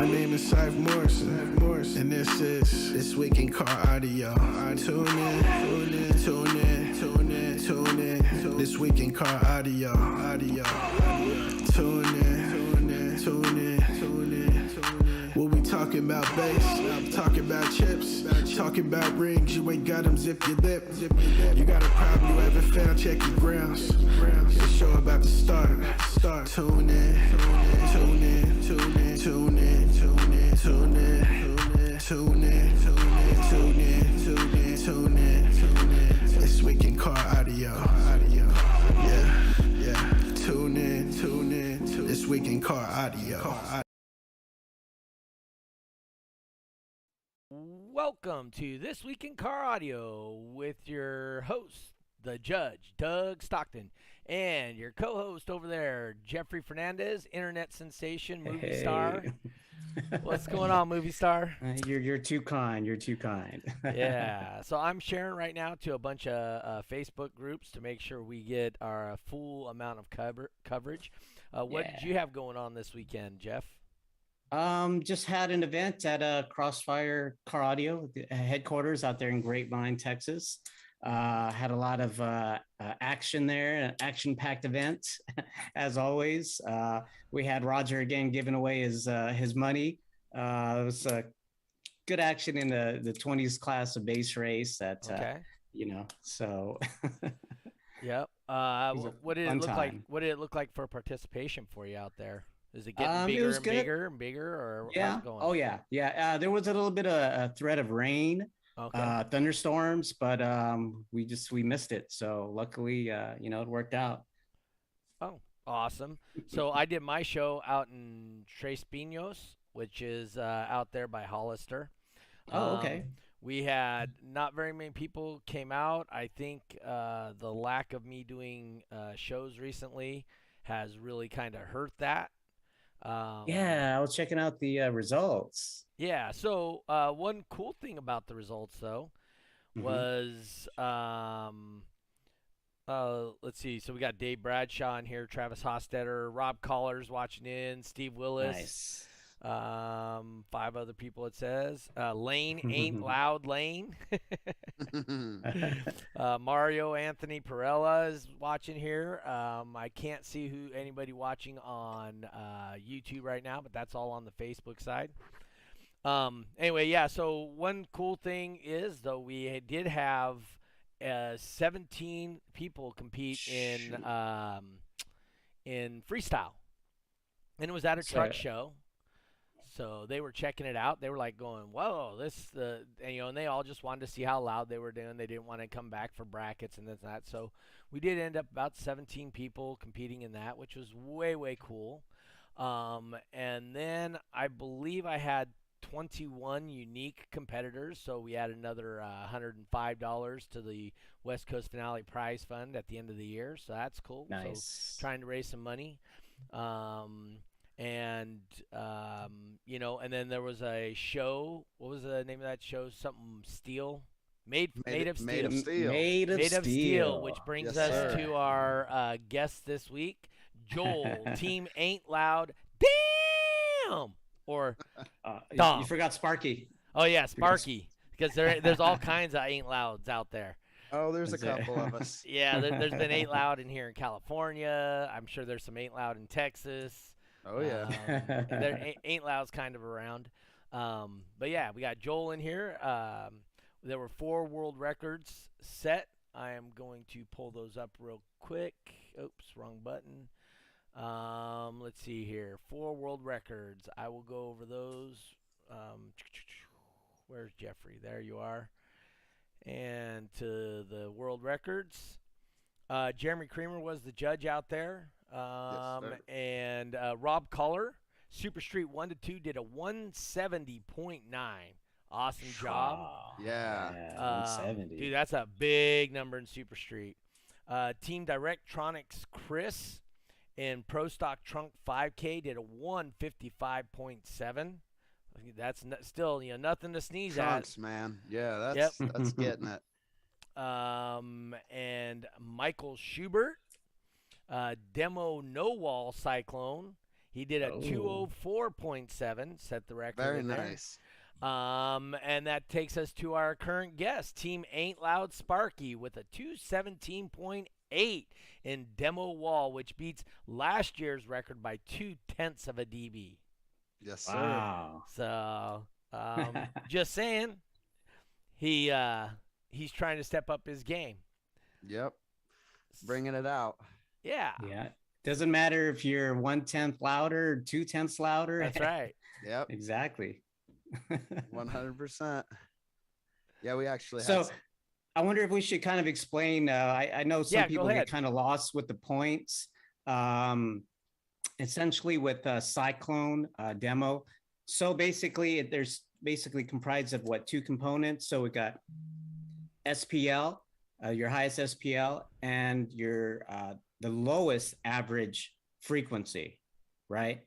My name is Cyph Morrison, and this is This Week in Car Audio. Tune in. This Week in Car Audio. Tune in. We'll be talking about bass, talking about chips, talking about rings. You ain't got them, zip your lip. You got a problem you haven't found, check your grounds. The show about to start. Tune in. This Week in Car Audio. Yeah. Tune in. This Week in Car Audio. Welcome to This Week in Car Audio with your host, the Judge, Doug Stockton, and your co-host over there, Jeffrey Fernandez, internet sensation, movie star. What's going on, movie star? You're too kind. You're too kind. Yeah. So I'm sharing right now to a bunch of Facebook groups to make sure we get our full amount of coverage. What did you have going on this weekend, Jeff? Just had an event at Crossfire Car Audio headquarters out there in Grapevine, Texas. Had a lot of action there, an action-packed event, as always. We had Roger again giving away his money. It was good action in the 20s class of base race. That so. Yep. What did it look like? What did it look like for participation for you out there? Is it getting bigger, or how's it going? Oh yeah. There was a little bit of a threat of rain, thunderstorms, but we missed it. So luckily, it worked out. Oh, awesome! So I did my show out in Tres Pinos, which is out there by Hollister. Oh, okay. We had not very many people came out. I think the lack of me doing shows recently has really kind of hurt that. I was checking out the results. Yeah, so one cool thing about the results, though, was let's see. So we got Dave Bradshaw in here, Travis Hostetter, Rob Collars watching in, Steve Willis. Nice. 5 other people, it says. Lane, Aintloud Lane. Mario Anthony Perella is watching here. I can't see anybody watching on YouTube right now, but that's all on the Facebook side. Anyway, yeah, so one cool thing is, though, we did have 17 people compete in freestyle. And it was at a truck show. So they were checking it out. They were like going, "Whoa, and they all just wanted to see how loud they were doing. They didn't want to come back for brackets and this and that." So we did end up about 17 people competing in that, which was way, way cool. And then I believe I had 21 unique competitors. So we had another $105 to the West Coast Finale Prize Fund at the end of the year. So that's cool. Nice. So trying to raise some money. And then there was a show. What was the name of that show? Something Steel. Made of Steel, which brings us to our guest this week, Joel, Team Aintloud. Damn! Or Daum. You forgot Sparky. Oh, yeah, Sparky. Because there's all kinds of Aintlouds out there. Oh, there's a couple of us. Yeah, there's been Aintloud in here in California. I'm sure there's some Aintloud in Texas. Oh, yeah. Aintloud's kind of around. But, yeah, we got Joel in here. There were 4 world records set. I am going to pull those up real quick. Oops, wrong button. Let's see here. 4 world records. I will go over those. Where's Jeffrey? There you are. And to the world records. Jeremy Creamer was the judge out there. And Rob Culler, Super Street 1 to 2, did a 170.9. Awesome job. Yeah. 170. Dude, that's a big number in Super Street. Team Directronics Chris in Pro Stock Trunk 5K did a 155.7. That's still nothing to sneeze Trunks, at. man. Yeah, that's getting it. And Michael Schubert, Demo No Wall Psychlone He did a Oh. 204.7, set the record. Very in there. nice. And that takes us to our current guest, Team Aintloud Sparky, with a 217.8 in demo wall, which beats last year's record by 0.2 of a dB. Yes, sir. Wow. So, just saying, he's trying to step up his game. Yep. Bringing it out. Yeah. Yeah. Doesn't matter if you're 1/10 louder, 2/10 louder. That's right. Yep. Exactly. 100%. Yeah, we actually So had I wonder if we should kind of explain. I know some Yeah, go people ahead. get kind of lost with the points. Essentially with Psychlone demo. So basically, there's basically comprised of what, 2 components. So we got SPL, your highest SPL, and your the lowest average frequency, right?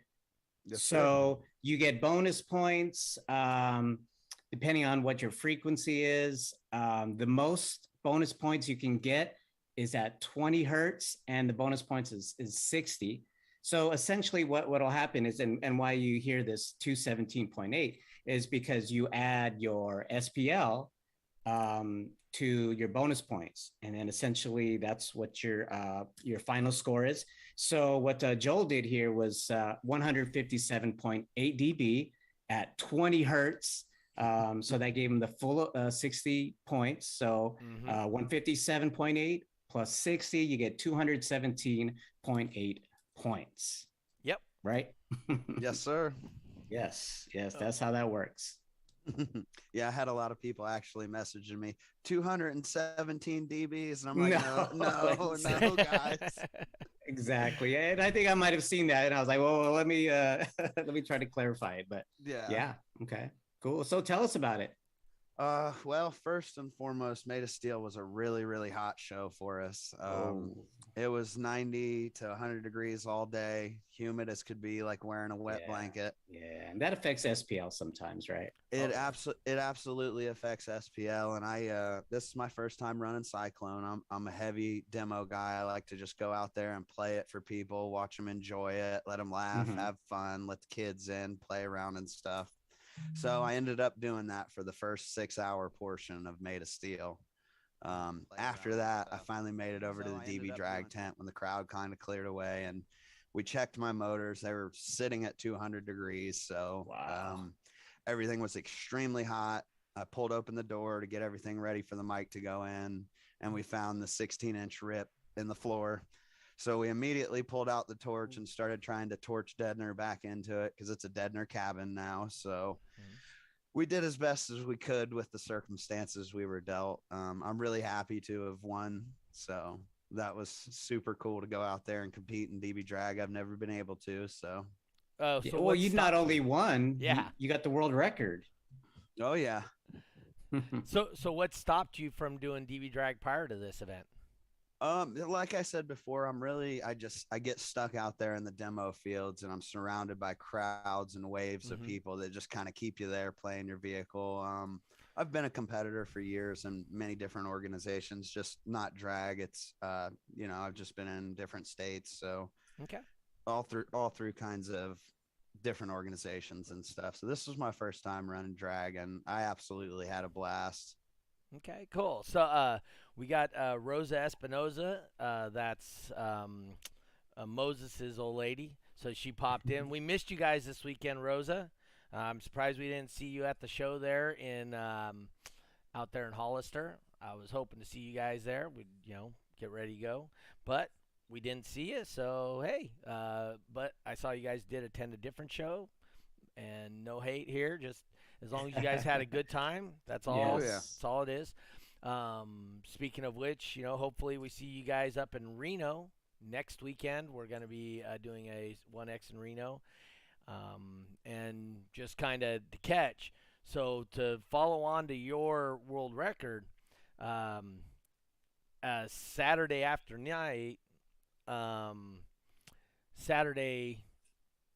Yes, So you get bonus points depending on what your frequency is. The most bonus points you can get is at 20 hertz, and the bonus points is 60. So essentially what will happen is, and why you hear this 217.8 is because you add your SPL to your bonus points, and then essentially that's what your final score is. So what Joel did here was 157.8 dB at 20 hertz. So that gave him the full 60 points. So 157.8 plus 60, you get 217.8 points. Yep. Right? Yes, sir. Yes, that's how that works. Yeah, I had a lot of people actually messaging me 217 dBs, and I'm like, no, guys. Exactly. And I think I might have seen that, and I was like, well, let me let me try to clarify it. But yeah, okay, cool. So tell us about it. Well, first and foremost, Made of Steel was a really, really hot show for us. It was 90 to 100 degrees all day, humid as could be, like wearing a wet blanket. Yeah, and that affects SPL sometimes, right? It absolutely affects SPL, and this is my first time running Psychlone. I'm a heavy demo guy. I like to just go out there and play it for people, watch them enjoy it, let them laugh, have fun, let the kids in, play around and stuff. So I ended up doing that for the first 6-hour portion of Made of Steel. After that, I finally made it over to the DB drag tent when the crowd kind of cleared away, and we checked my motors. They were sitting at 200 degrees. So everything was extremely hot. I pulled open the door to get everything ready for the mic to go in, and we found the 16-inch rip in the floor. So we immediately pulled out the torch and started trying to torch Deadner back into it, because it's a Deadner cabin now. So we did as best as we could with the circumstances we were dealt. I'm really happy to have won. So that was super cool to go out there and compete in DB drag. I've never been able to. So, well, you not only won, Yeah. you got the world record. oh yeah. So what stopped you from doing DB drag prior to this event? Like I said before, I get stuck out there in the demo fields, and I'm surrounded by crowds and waves of people that just kind of keep you there playing your vehicle. I've been a competitor for years in many different organizations, just not drag. It's, I've just been in different states. So all through kinds of different organizations and stuff. So this was my first time running drag, and I absolutely had a blast. Okay, cool. So we got Rosa Espinoza. That's Moses's old lady. So she popped in. We missed you guys this weekend, Rosa. I'm surprised we didn't see you at the show there in out there in Hollister. I was hoping to see you guys there. We'd get ready to go, but we didn't see you. So hey, but I saw you guys did attend a different show, and no hate here. Just as long as you guys had a good time, that's all. Yes. That's all it is. Speaking of which, hopefully we see you guys up in Reno next weekend. We're going to be doing a 1X in Reno, and just kind of to catch. So to follow on to your world record, Saturday after night,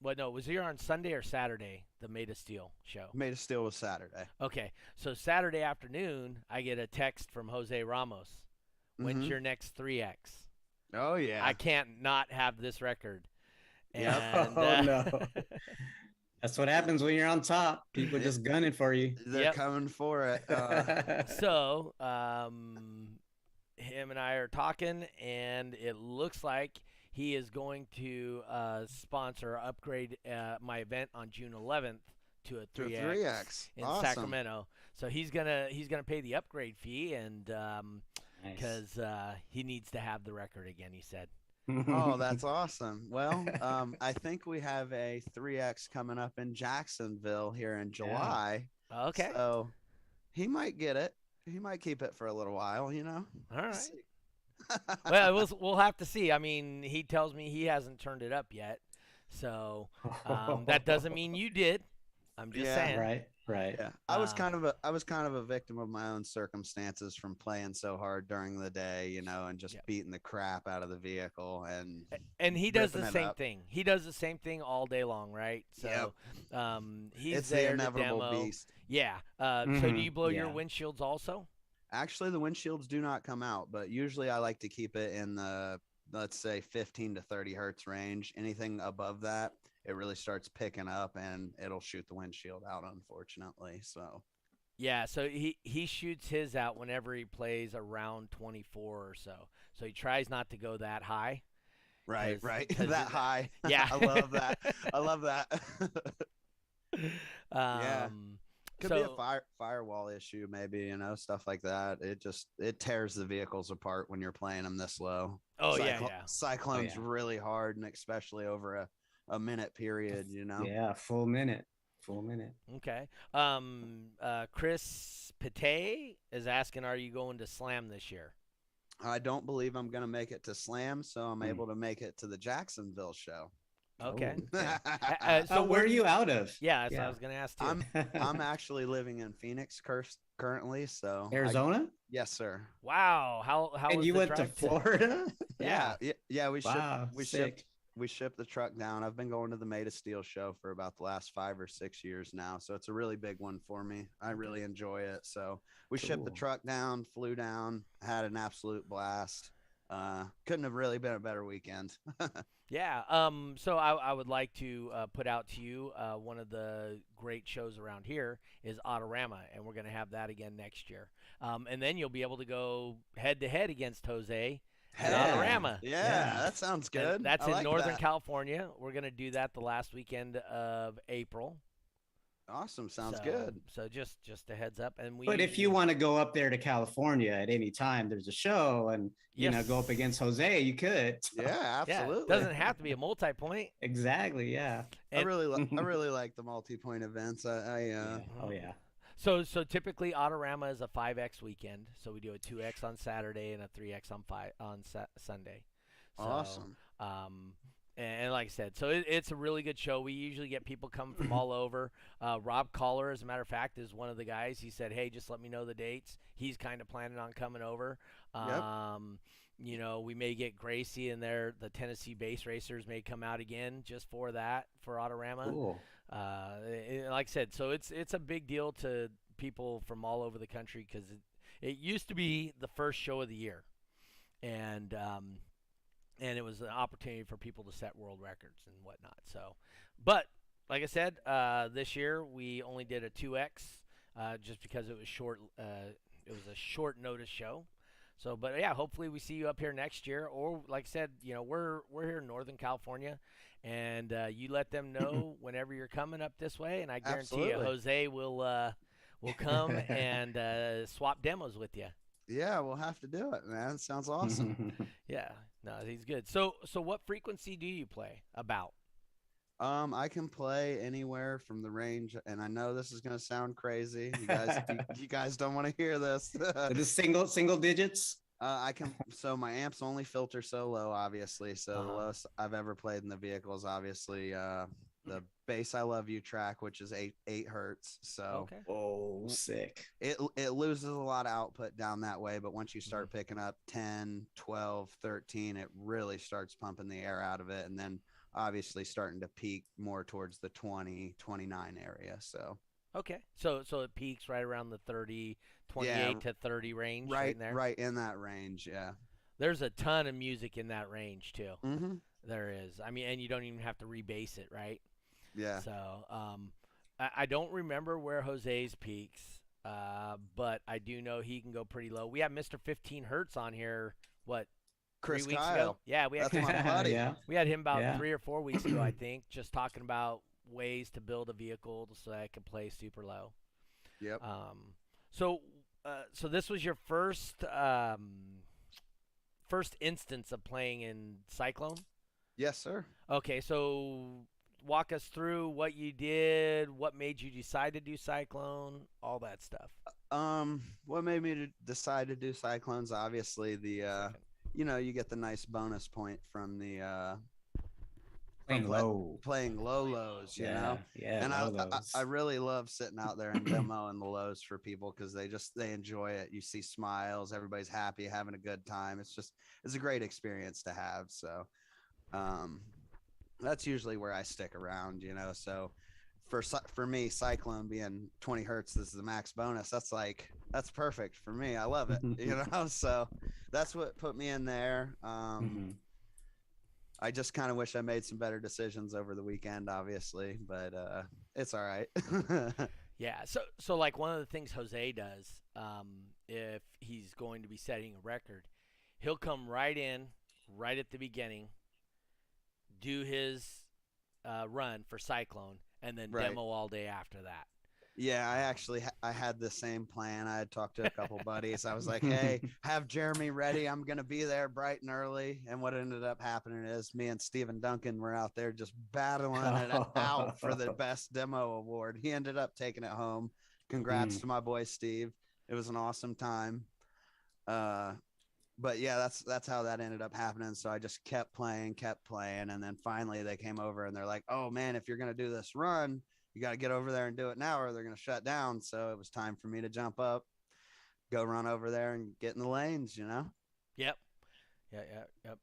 was it here on Sunday or Saturday, the Made of Steel show? Made of Steel was Saturday. Okay, so Saturday afternoon, I get a text from Jose Ramos. When's your next 3X? Oh, yeah. I can't not have this record. Yep. And, Oh, no. That's what happens when you're on top. People Yeah. just gunning for you. They're Yep. coming for it. So, him and I are talking, and it looks like he is going to sponsor or upgrade my event on June 11th to a To 3X, 3X. in Awesome. Sacramento. So he's gonna pay the upgrade fee, and because he needs to have the record again, he said. Oh, that's awesome. Well, I think we have a 3X coming up in Jacksonville here in July. Okay. So he might get it. He might keep it for a little while, you know. All right. See. Well, we'll have to see. I mean, he tells me he hasn't turned it up yet, so that doesn't mean you did. I'm just Yeah. saying. Right. Yeah, I was kind of a victim of my own circumstances from playing so hard during the day, you know, and just Yep. beating the crap out of the vehicle And he does the ripping it same up. thing. He does the same thing all day long, right? So, he's It's there the inevitable to demo. beast. Yeah. So do you blow your Yeah. windshields also? Actually, the windshields do not come out, but usually I like to keep it in the, let's say, 15 to 30 hertz range. Anything above that, it really starts picking up and it'll shoot the windshield out, unfortunately. So, Yeah. So he shoots his out whenever he plays around 24 or so. So he tries not to go that high. right. 'cause That high. Yeah. I love that. I love that. Yeah. Could be a firewall issue, maybe, you know, stuff like that. It tears the vehicles apart when you're playing them this low. Oh, yeah. Cyclone's Oh, yeah. really hard, and especially over a minute period, you know. Yeah, full minute. Okay. Chris Pate is asking, are you going to Slam this year? I don't believe I'm gonna make it to Slam, so I'm Hmm. able to make it to the Jacksonville show. Okay. Oh, So where are you out of? Yeah, that's what I was going to ask too. I'm actually living in Phoenix currently, so Arizona? yes, sir. Wow. How And was you the went to drive Florida? Yeah. Yeah. Wow, We sick. shipped the truck down. I've been going to the Made of Steel show for about the last 5 or 6 years now, so it's a really big one for me. I really enjoy it. So we shipped the Cool. truck down, flew down, had an absolute blast. Couldn't have really been a better weekend. Yeah. So I would like to put out to you one of the great shows around here is Autorama, and we're going to have that again next year. And then you'll be able to go head to head against Jose at Yeah. Autorama. Yeah, that sounds And good. that's I in like Northern that. California. We're going to do that the last weekend of April. Awesome, sounds So- good. So just a heads up, and we. But if you want to go up there to California at any time, there's a show and, you know, go up Yes. against Jose, you could. Yeah, yeah, absolutely. it doesn't have to be a multi-point. Exactly. Yeah. I And- really like the multi-point events. Yeah. Oh, yeah. So typically Autorama is a 5X weekend. So we do a 2X on Saturday and a 3X on Sunday. So, Awesome. And like I said, so it's a really good show. We usually get people coming from all over. Rob Collar, as a matter of fact, is one of the guys. He said, "Hey, just let me know the dates." He's kind of planning on coming over. Yep. You know, we may get Gracie in there. The Tennessee Base Racers may come out again just for that for Autorama. Cool. Like I said, so it's a big deal to people from all over the country because it used to be the first show of the year, and it was an opportunity for people to set world records and whatnot. So, but like I said, this year we only did a 2X just because it was short. It was a short notice show. So, but yeah, hopefully we see you up here next year. Or like I said, you know, we're here in Northern California, and you let them know whenever you're coming up this way, and I guarantee you, Absolutely. Jose will come and swap demos with you. Yeah, we'll have to do it, man. Sounds awesome. Yeah, no, he's good. So what frequency do you play? About? I can play anywhere from the range, and I know this is gonna sound crazy. You guys, you guys don't want to hear this. The single digits. I can. So my amps only filter so low, obviously. So the lowest I've ever played in the vehicle is obviously the Bass I Love You track, which is 8 hertz. So Okay. Oh, sick. it loses a lot of output down that way, but once you start picking up 10, 12, 13, it really starts pumping the air out of it, and then obviously starting to peak more towards the 20, 29 area. So Okay. So it peaks right around the 28 to 30 range right in there. right in that range. Yeah. There's a ton of music in that range too. Mm-hmm. There is. I mean, and you don't even have to rebase it, right? Yeah. So, I don't remember where Jose's peaks, but I do know he can go pretty low. We have Mr. 15 Hertz on here. What? Chris 3 weeks Kyle. ago? Yeah, we had That's my buddy. Yeah. we had him about Yeah. 3 or 4 weeks ago, I think, just talking about ways to build a vehicle so that I could play super low. Yep. So this was your first instance of playing in Psychlone? Yes, sir. Okay, so walk us through what you did, what made you decide to do Psychlone, all that stuff. What made me decide to do Cyclones? Obviously, the you get the nice bonus point from the Playing low. playing low lows, you know. Yeah. And low I lows. really love sitting out there and demoing the lows for people because they enjoy it. You see smiles, everybody's happy, having a good time. It's a great experience to have. So, that's usually where I stick around, you know. So for me, Cyclone being 20 hertz, this is the max bonus. That's perfect for me. I love it, you know. So that's what put me in there. I just kind of wish I made some better decisions over the weekend, obviously, but it's all right. Yeah. So like one of the things Jose does, if he's going to be setting a record, he'll come right in, right at the beginning, do his run for Cyclone, and then Right. demo all day after that. Yeah, I actually I had the same plan. I had talked to a couple buddies. I was like, "Hey, have Jeremy ready. I'm gonna be there bright and early." And what ended up happening is me and Steven Duncan were out there just battling it out for the best demo award. He ended up taking it home. Congrats to my boy Steve. It was an awesome time. But yeah, that's how that ended up happening. So I just kept playing, and then finally they came over and they're like, "Oh man, if you're gonna do this run, you got to get over there and do it now or they're going to shut down." So it was time for me to jump up, go run over there and get in the lanes, you know? Yep. Yep.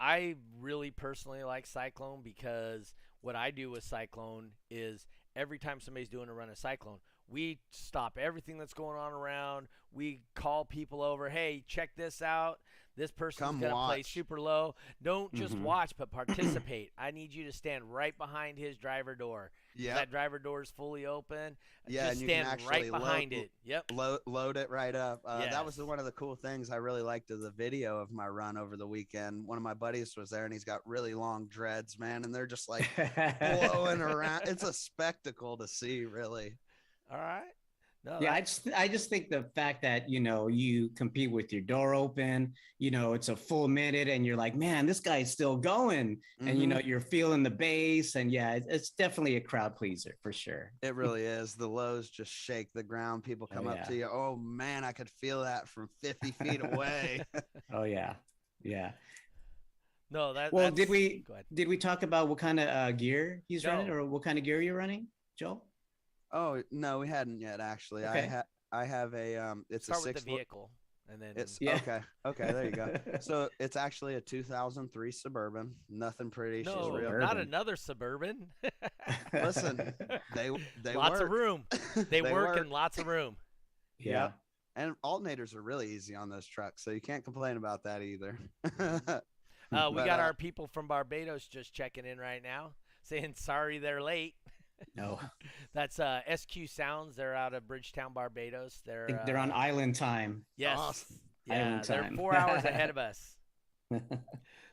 I really personally like Cyclone because what I do with Cyclone is every time somebody's doing a run of Cyclone, we stop everything that's going on around. We call people over. Hey, check this out. This person's going to play super low. Don't just watch, but participate. I need you to stand right behind his driver door. Yeah. That driver door is fully open. Yeah, just and you stand can actually right behind it. Yep. Load it right up. That was Yes. one of the cool things I really liked of the video of my run over the weekend. One of my buddies was there and he's got really long dreads, man, and they're just like blowing around. It's a spectacle to see, really. All right. No, Yeah, I just think the fact that, you know, you compete with your door open, you know, it's a full minute and you're like, man, this guy's still going. And, you know, you're feeling the bass. And yeah, it's definitely a crowd pleaser for sure. It really is. The lows just shake the ground. People come up to you. Oh, man, I could feel that from 50 feet away. Oh, yeah. Yeah. No, Well, that's, did we talk about what kind of gear he's running or what kind of gear you're running, Joel? Oh, no, we hadn't yet, actually. Okay. I have a it's start a with 6 the vehicle and then it's okay, there you go. So it's actually a 2003 Suburban. Nothing pretty. No, She's real. not another Suburban. Listen, they lots work. of room. They work in lots of room. Yeah. And alternators are really easy on those trucks, so you can't complain about that either. We got our people from Barbados just checking in right now, saying sorry they're late. No, that's SQ Sounds. They're out of Bridgetown, Barbados. They're on island time. Yes, awesome. Yeah, island they're time. 4 hours ahead of us.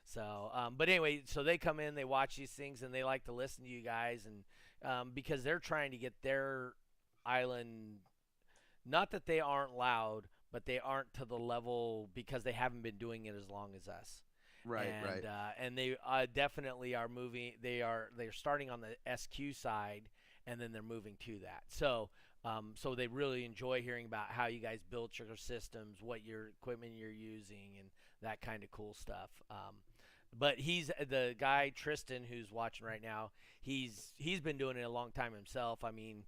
So, but anyway, so they come in, they watch these things, and they like to listen to you guys, and because they're trying to get their island. Not that they aren't loud, but they aren't to the level because they haven't been doing it as long as us. Right. And they definitely are moving. They're starting on the SQ side, and then they're moving to that. So, so they really enjoy hearing about how you guys built your systems, what your equipment you're using, and that kind of cool stuff. But he's the guy Tristan who's watching right now. He's been doing it a long time himself. I mean,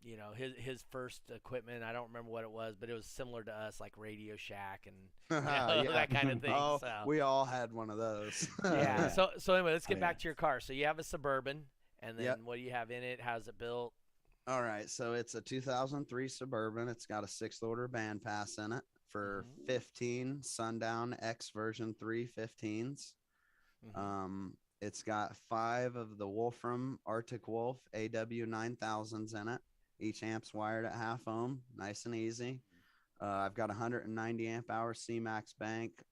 you know, his first equipment, I don't remember what it was, but it was similar to us, like Radio Shack and that kind of thing. Oh, so. We all had one of those. Yeah. So anyway, let's get back to your car. So you have a Suburban, and then what do you have in it? How's it built? All right. So it's a 2003 Suburban. It's got a 6th order band pass in it, for Mhm. 15 Sundown X version 3 15s. Mhm. It's got 5 of the Wolfram Arctic Wolf AW9000s in it. Each amp's wired at half ohm, nice and easy. I've got 190 amp hour C-Max bank,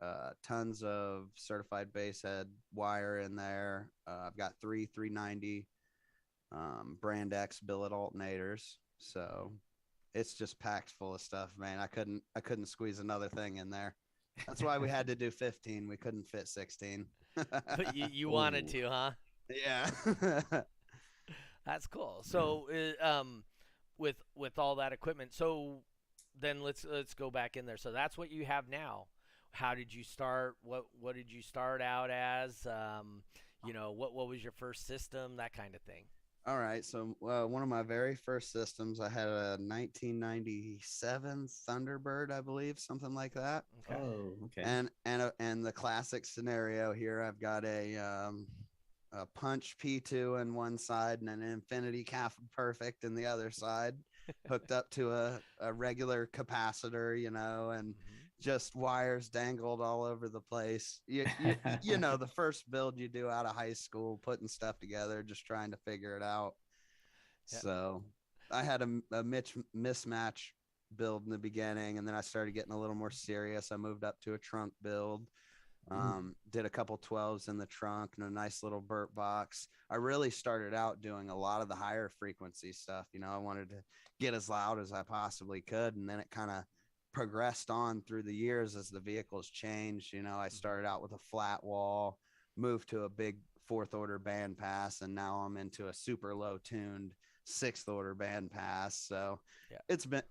tons of certified bass head wire in there. I've got 390 brand X billet alternators. So it's just packed full of stuff, man. I couldn't squeeze another thing in there. That's why we had to do 15. We couldn't fit 16. But you wanted Ooh. to, huh? Yeah. That's cool. So, with all that equipment, so then let's go back in there. So that's what you have now. How did you start? What did you start out as? What was your first system? That kind of thing. All right. So one of my very first systems, I had a 1997 Thunderbird, I believe, something like that. Okay. Oh, okay. And the classic scenario here, I've got a punch P2 in one side and an infinity calf perfect in the other side, hooked up to a regular capacitor, and Hmm. just wires dangled all over the place. You know, the first build you do out of high school, putting stuff together, just trying to figure it out. Yeah. So I had a mismatch build in the beginning, and then I started getting a little more serious. I moved up to a trunk build. Did a couple 12s in the trunk and a nice little Burt box. I really started out doing a lot of the higher frequency stuff. I wanted to get as loud as I possibly could. And then it kind of progressed on through the years as the vehicles changed. I started out with a flat wall, moved to a big fourth order band pass, and now I'm into a super low tuned sixth order band pass. So Yeah. it's been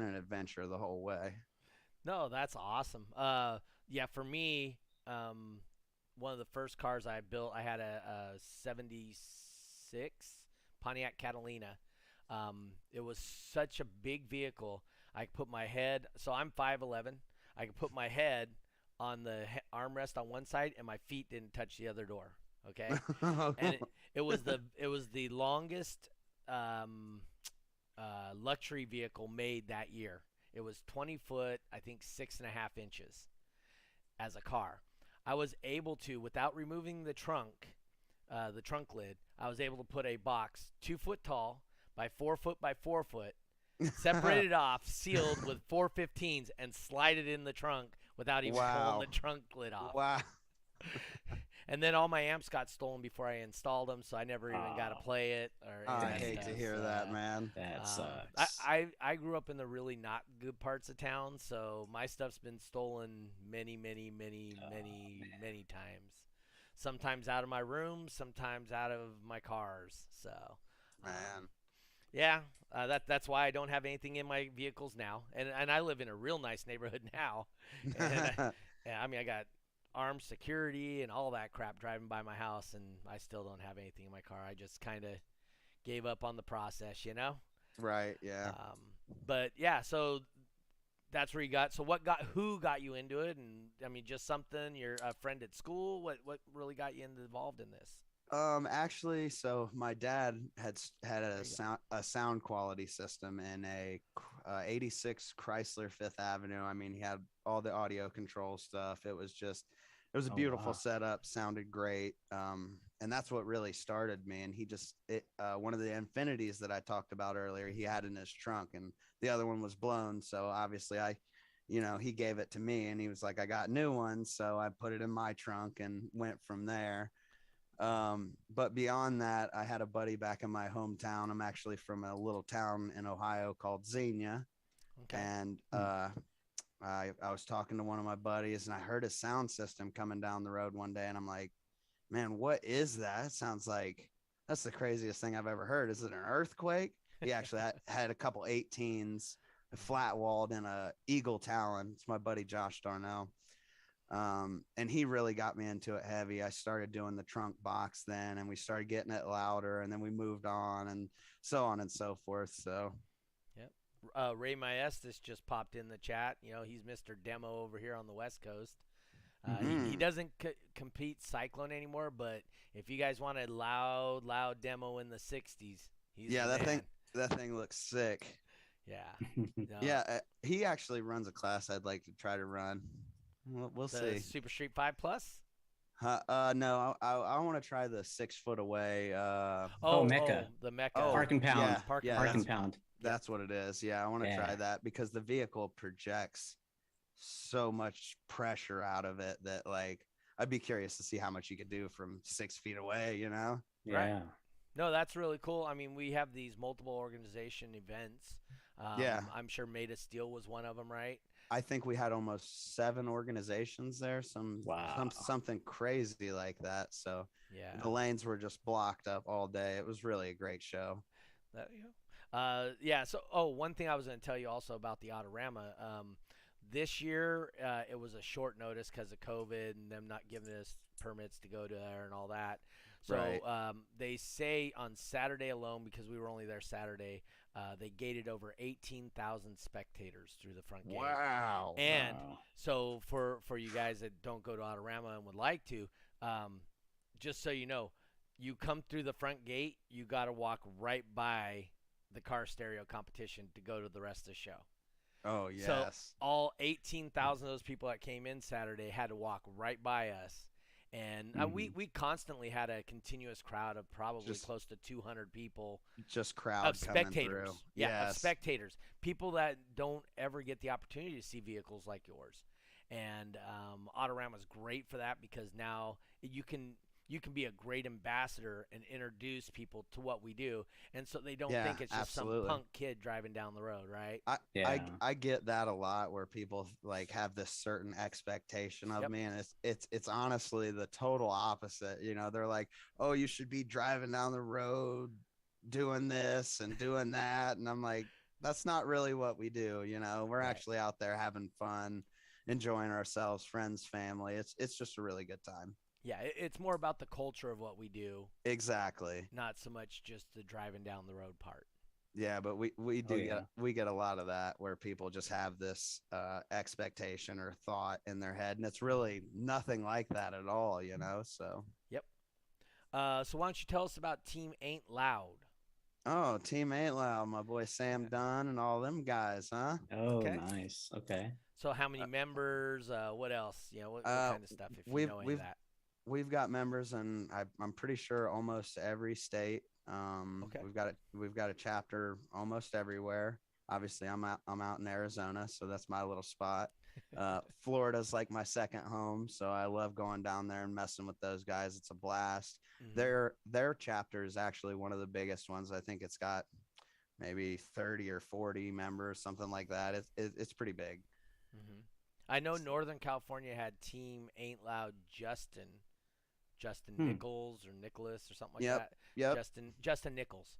an adventure the whole way. No, that's awesome. Yeah, for me, um, one of the first cars I built, I had a '76 Pontiac Catalina. It was such a big vehicle. I could put my head, so I'm 5'11". I could put my head on the armrest on one side, and my feet didn't touch the other door. Okay, and it was the longest um, luxury vehicle made that year. It was 20 foot, I think 6.5 inches as a car. I was able to, without removing the trunk lid, I was able to put a box 2 foot tall by 4 foot by 4 foot, separated off, sealed with 415s, and slide it in the trunk without even pulling Wow. the trunk lid off. Wow. And then all my amps got stolen before I installed them, so I never even got to Oh, play it or any I of that dang. hate to stuff. hear that, man. That Um, I, sucks. I grew up in the really not good parts of town, so my stuff's been stolen many, many, many, Oh, many, man. many times. Sometimes out of my room, sometimes out of my cars. So, um, Man. yeah, that's why I don't have anything in my vehicles now, and I live in a real nice neighborhood now, and I mean I got armed security and all that crap driving by my house, and I still don't have anything in my car. I just kind of gave up on the process. Right, yeah. Um, but yeah, so that's where you got. So who got you into it? And I mean, just something. You're a friend at school. What really got you involved in this? Actually, so my dad had There you go. a sound quality system in a '86 Chrysler Fifth Avenue. I mean, he had all the audio control stuff. It was a Oh, beautiful wow. setup, sounded great. And that's what really started me. And one of the Infinities that I talked about earlier, he had in his trunk, and the other one was blown. So obviously, he gave it to me, and he was like, "I got new ones," so I put it in my trunk and went from there. But beyond that, I had a buddy back in my hometown. I'm actually from a little town in Ohio called Xenia. Okay. And Hmm. I was talking to one of my buddies, and I heard a sound system coming down the road one day. And I'm like, man, what is that? It sounds like that's the craziest thing I've ever heard. Is it an earthquake? He actually had a couple 18s flat walled in a Eagle Talon. It's my buddy Josh Darnell. And he really got me into it heavy. I started doing the trunk box then, and we started getting it louder, and then we moved on, and so on and so forth. So, Yep. Ray Maestas just popped in the chat. He's Mr. Demo over here on the West Coast. He mhm. doesn't compete Cyclone anymore, but if you guys want a loud demo in the '60s, he's Yeah, the that thing man. that thing looks sick. Yeah. No, Yeah, he actually runs a class I'd like to try to run. We'll the see. Super Street 5 Plus. No, I want to try the 6 foot away. Oh, Mecca. The Mecca. Oh, Park and Pound. yeah, Park and yeah, Park Pound. and Pound. that's what it is. Yeah, I want to try Yeah. that because the vehicle projects so much pressure out of it that like I'd be curious to see how much you could do from 6 feet away. Right. Yeah. No, that's really cool. I mean, we have these multiple organization events. Yeah. I'm sure Made of Steel was one of them, right? I think we had almost 7 organizations there, Wow. something crazy like that. So Yeah. the lanes were just blocked up all day. It was really a great show. Yeah. So, one thing I was going to tell you also about the Autorama. This year, it was a short notice because of COVID and them not giving us permits to go to there and all that. So Right. they say on Saturday alone, because we were only there Saturday, they gated over 18,000 spectators through the front gate. Wow. And Wow. so for you guys that don't go to Autorama and would like to, just so you know, you come through the front gate, you got to walk right by the car stereo competition to go to the rest of the show. Oh, yes. So all 18,000 of those people that came in Saturday had to walk right by us. And we constantly had a continuous crowd of probably Just- close to 200 people just crowd of coming spectators. through. Yeah, of Yes. spectators. People that don't ever get the opportunity to see vehicles like yours. And Autorama's great for that because now you can be a great ambassador and introduce people to what we do, and so they don't Yeah, think it's just absolutely. some punk kid driving down the road, right? Yeah. I get that a lot where people like have this certain expectation of Yep. me, and it's honestly the total opposite. They're like, oh, you should be driving down the road doing this and doing that, and I'm like, that's not really what we do. We're Right. actually out there having fun, enjoying ourselves, friends, family. It's just a really good time. Yeah, it's more about the culture of what we do, Exactly. not so much just the driving down the road part. Yeah, but we Oh, do yeah. get a lot of that where people just have this expectation or thought in their head, and it's really nothing like that at all. So Yep. So why don't you tell us about Team Ain't Loud? oh, Team Aintloud, my boy Sam Dunn and all them guys, huh? Oh, Okay. nice. Okay. So how many members? What else? What kind of stuff? If you we've- know any of we've- that. We've got members in I'm pretty sure almost every state. Okay. We've got a chapter almost everywhere. Obviously, I'm out in Arizona, so that's my little spot. Florida's like my second home, so I love going down there and messing with those guys. It's a blast. Mhm. Their chapter is actually one of the biggest ones. I think it's got maybe 30 or 40 members, something like that. It's pretty big. Mhm. I know Northern California had Team Ain't Loud Justin Nichols or Nicholas or something like that. Yep. Justin Nichols.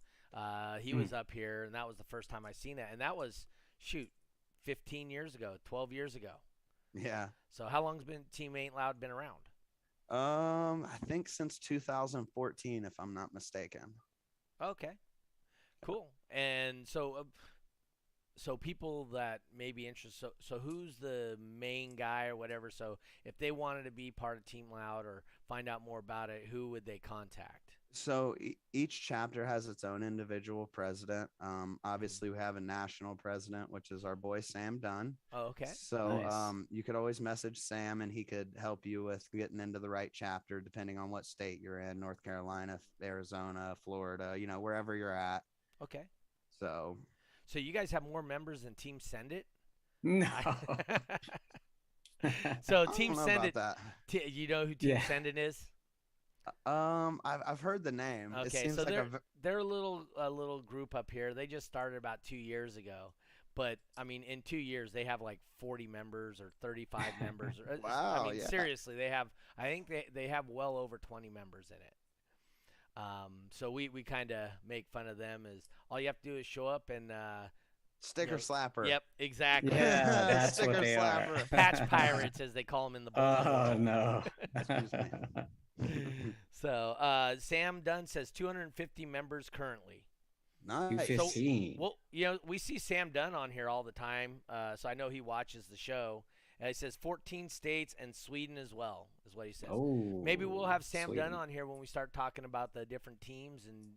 He was up here, and that was the first time I seen that, and that was 15 years ago, 12 years ago. Yeah. So how long's been Team Ain't Loud been around? I think since 2014, if I'm not mistaken. Okay, cool. And so people that may be interested. So who's the main guy or whatever? So if they wanted to be part of Team Loud or find out more about it, who would they contact? So each chapter has its own individual president. Obviously, we have a national president, which is our boy Sam Dunn. Oh, okay. So Nice. you could always message Sam, and he could help you with getting into the right chapter, depending on what state you're in: North Carolina, Arizona, Florida. Wherever you're at. Okay. So So you guys have more members than Team Send It? No. So I Team don't know Send about It, you know who Team Yeah. Send It is? that. I've heard the name. It Okay, seems so like they're a little group up here. They just started about 2 years ago, but I mean, in 2 years they have like 40 members or 35 members. Wow, I mean, yeah. seriously, I think they have well over 20 members in it. So we kind of make fun of them. As all you have to do is show up and sticker slapper. Yep, exactly. Yeah, that's Sticker what they are. slapper. Patch pirates, as they call them in the bowling Oh world. no. Excuse me. So Sam Dunn says 250 members currently. Nice. 215. Well, we see Sam Dunn on here all the time, so I know he watches the show. And he says 14 states and Sweden as well, is what he says. Oh. Maybe we'll have Sam Sweden. Dunn on here when we start talking about the different teams and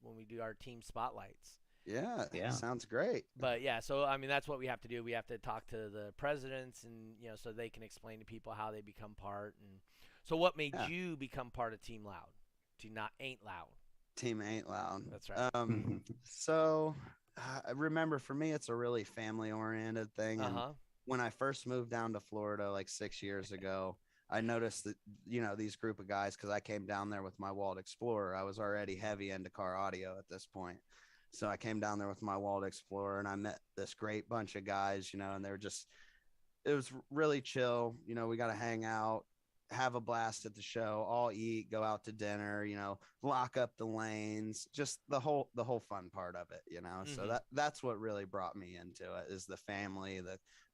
when we do our team spotlights. Yeah, Yeah. sounds great. But yeah, so I mean, that's what we have to do. We have to talk to the presidents, and so they can explain to people how they become part. And so, what made Yeah. you become part of Team Loud? To not Ain't Loud. Team ain't loud. That's right. So I remember for me, it's a really family oriented thing. And Uh-huh. when I first moved down to Florida like 6 years ago, I noticed that, these group of guys, because I came down there with my Walled Explorer. I was already heavy into car audio at this point. So I came down there with my Walled Explorer and I met this great bunch of guys, and they were it was really chill. We got to hang out, have a blast at the show, all eat, go out to dinner, lock up the lanes, just the whole fun part of it, So that's what really brought me into it, is the family,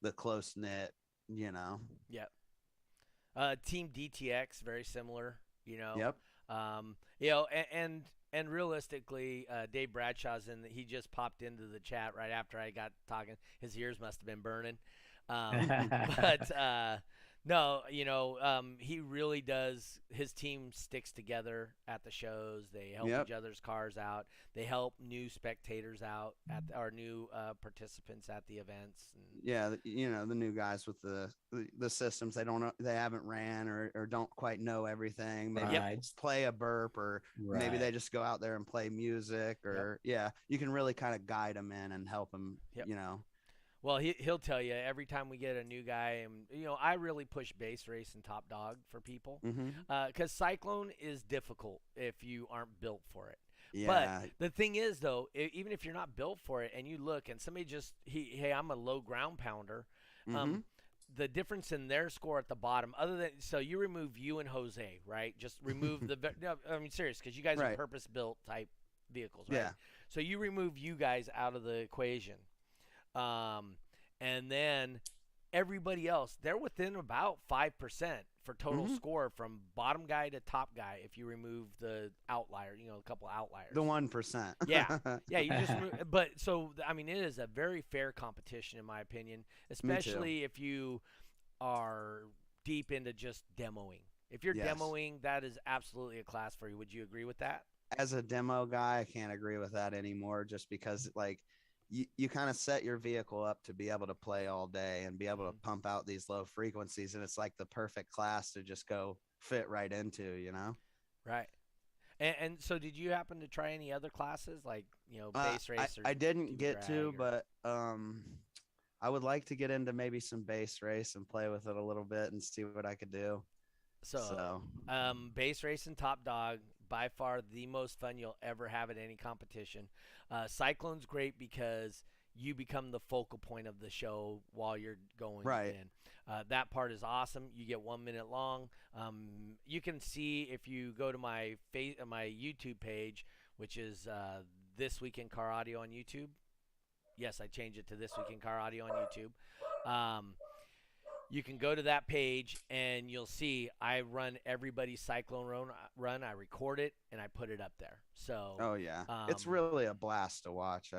the close knit, Yep. Team DTX, very similar. Yep. And realistically, Dave Bradshaw's he just popped into the chat right after I got talking. His ears must have been burning. But no, he really does. His team sticks together at the shows. They help Yep. each other's cars out. They help new spectators out or new participants at the events. And Yeah, the new guys with the systems, they don't know, they haven't ran or don't quite know everything. Maybe Right. play a burp, or maybe they just go out there and play music, or you can really kind of guide them in and help them. Yep. Well, he'll tell you every time we get a new guy, and I really push base race and top dog for people, because Psychlone is difficult if you aren't built for it. Yeah. But the thing is, though, even if you're not built for it, and you look and somebody hey, I'm a low ground pounder, the difference in their score at the bottom, so you remove you and Jose, right? Just remove no, I mean serious, because you guys are Right. purpose built type vehicles, right? Yeah. So you remove you guys out of the equation. And then everybody else, they're within about 5% for total score from bottom guy to top guy if you remove the outlier, a couple outliers. The 1%. Yeah. Yeah, you just but so I mean, it is a very fair competition in my opinion, especially if you are deep into just demoing. If you're Yes. demoing, that is absolutely a class for you. Would you agree with that? As a demo guy, I can't agree with that anymore, just because you kind of set your vehicle up to be able to play all day and be able to pump out these low frequencies, and it's like the perfect class to just go fit right into, Right. And so did you happen to try any other classes like, base race? I didn't get to, drag but I would like to get into maybe some base race and play with it a little bit and see what I could do. So, base race and top dog, by far the most fun you'll ever have at any competition. Cyclone's great because you become the focal point of the show while you're going Right. in. That part is awesome. You get 1 minute long. You can see if you go to my YouTube page, which is This Week in Car Audio on YouTube. Yes, I changed it to This Week in Car Audio on YouTube. You can go to that page and you'll see I run everybody's Cyclone run. I record it and I put it up there. So Oh yeah, it's really a blast to watch.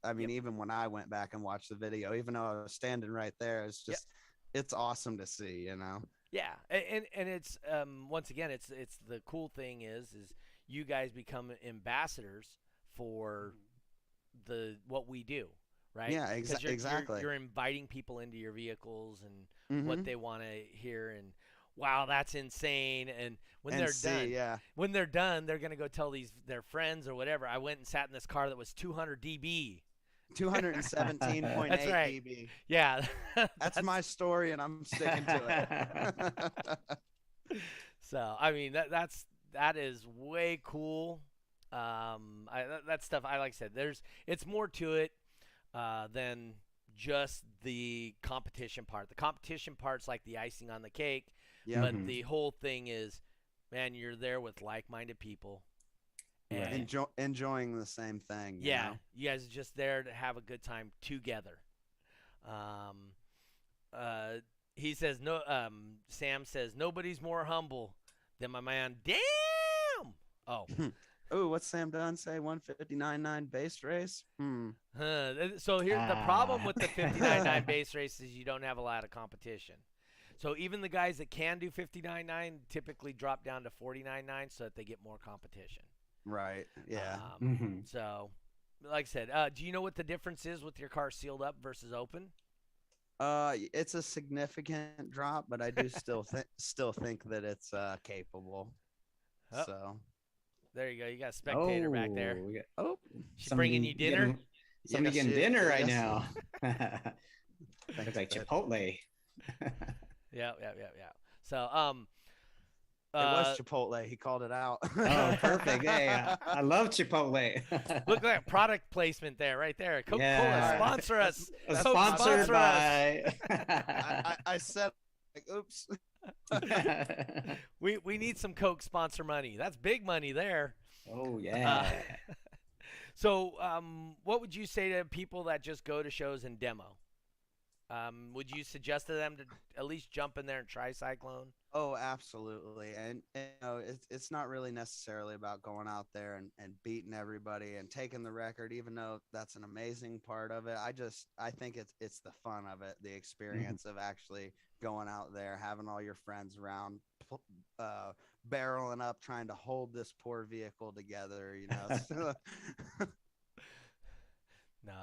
I mean, even when I went back and watched the video, even though I was standing right there, it's just it's awesome to see. Yeah, and it's once again, it's the cool thing is you guys become ambassadors for what we do. Right? Yeah, exactly. You're inviting people into your vehicles and what they want to hear, and wow, that's insane. And when they're done, they're gonna go tell their friends or whatever. I went and sat in this car that was 200 dB. 217.8 That's right. dB. Yeah, that's my story, and I'm sticking to it. So I mean that is way cool. That stuff, like I said, it's more to it than just the competition part. The competition part's like the icing on the cake, but the whole thing is, man, you're there with like-minded people. And enjoying the same thing. Yeah, you guys are just there to have a good time together. He says, no. Sam says, nobody's more humble than my man. Damn! Oh. Oh, what's Sam Dunn say? 159.9 base race? So here's the problem with the 59.9 base race is you don't have a lot of competition. So even the guys that can do 59.9 typically drop down to 49.9 so that they get more competition. Right. Yeah. So, like I said, do you know what the difference is with your car sealed up versus open? It's a significant drop, but I do still think that it's capable. Oh, So, there you go. You got a spectator back there. we got oh, She's bringing you dinner. Somebody Yes, getting dinner right yes. now. Thanks, Looks like Ted. Chipotle. Yeah. So, It was Chipotle. He called it out. Oh, perfect. Hey, I love Chipotle. look at that product placement there, right there. Coca-Cola, Yeah. sponsor us. That's Coke, Sponsored sponsor us. by. I said, like, oops. We need some Coke sponsor money. That's big money there. Oh yeah. So, what would you say to people that just go to shows and demo? Would you suggest to them to at least jump in there and try Psychlone? Oh, absolutely. And you know, it's not really necessarily about going out there and beating everybody and taking the record, even though that's an amazing part of it. I think it's the fun of it, the experience of actually going out there, having all your friends around, barreling up, trying to hold this poor vehicle together, you know. So, No,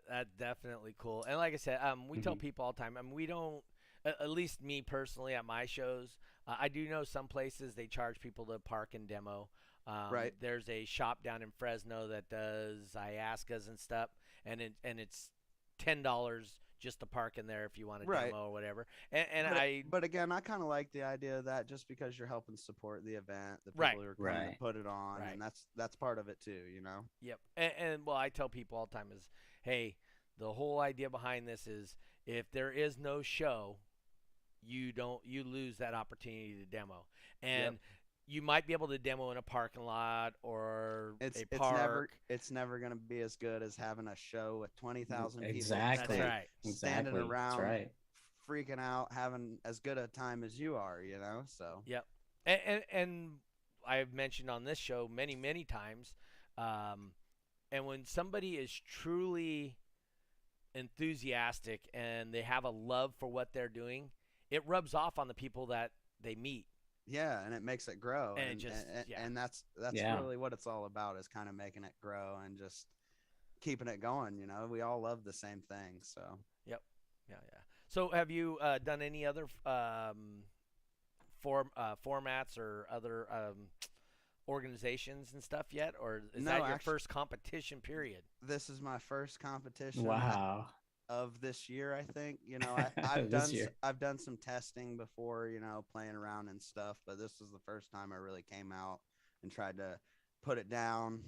that's definitely cool. And like I said, we tell people all the time. I mean, we don't. At least me personally at my shows, I do know some places they charge people to park and demo. Right. There's a shop down in Fresno that does Iascas and stuff, and it's $10 just to park in there if you want to Right. demo or whatever. And but again, I kind of like the idea of that, just because you're helping support the event, the people Right. who are coming Right. to put it on, Right. and that's part of it too, you know. Yep. And well, I tell people all the time is, hey, the whole idea behind this is if there is no show, you lose that opportunity to demo. And you might be able to demo in a parking lot or It's a park. it's never going to be as good as having a show with 20,000 people Exactly. That's right. standing Exactly. around, That's right. freaking out, having as good a time as you are, you know. So Yep. And I've mentioned on this show many times, and when somebody is truly enthusiastic and they have a love for what they're doing, it rubs off on the people that they meet. yeah, and it makes it grow, And it just- and that's Yeah. really what it's all about, is kind of making it grow and just keeping it going. You know, we all love the same thing, so. Yeah. So have you done any other formats or other organizations and stuff yet, or is No, that your actually- first competition period? This is my first competition. Wow. Of this year, I think. You know, This I've done some testing before, you know, playing around and stuff, but this was the first time I really came out and tried to put it down.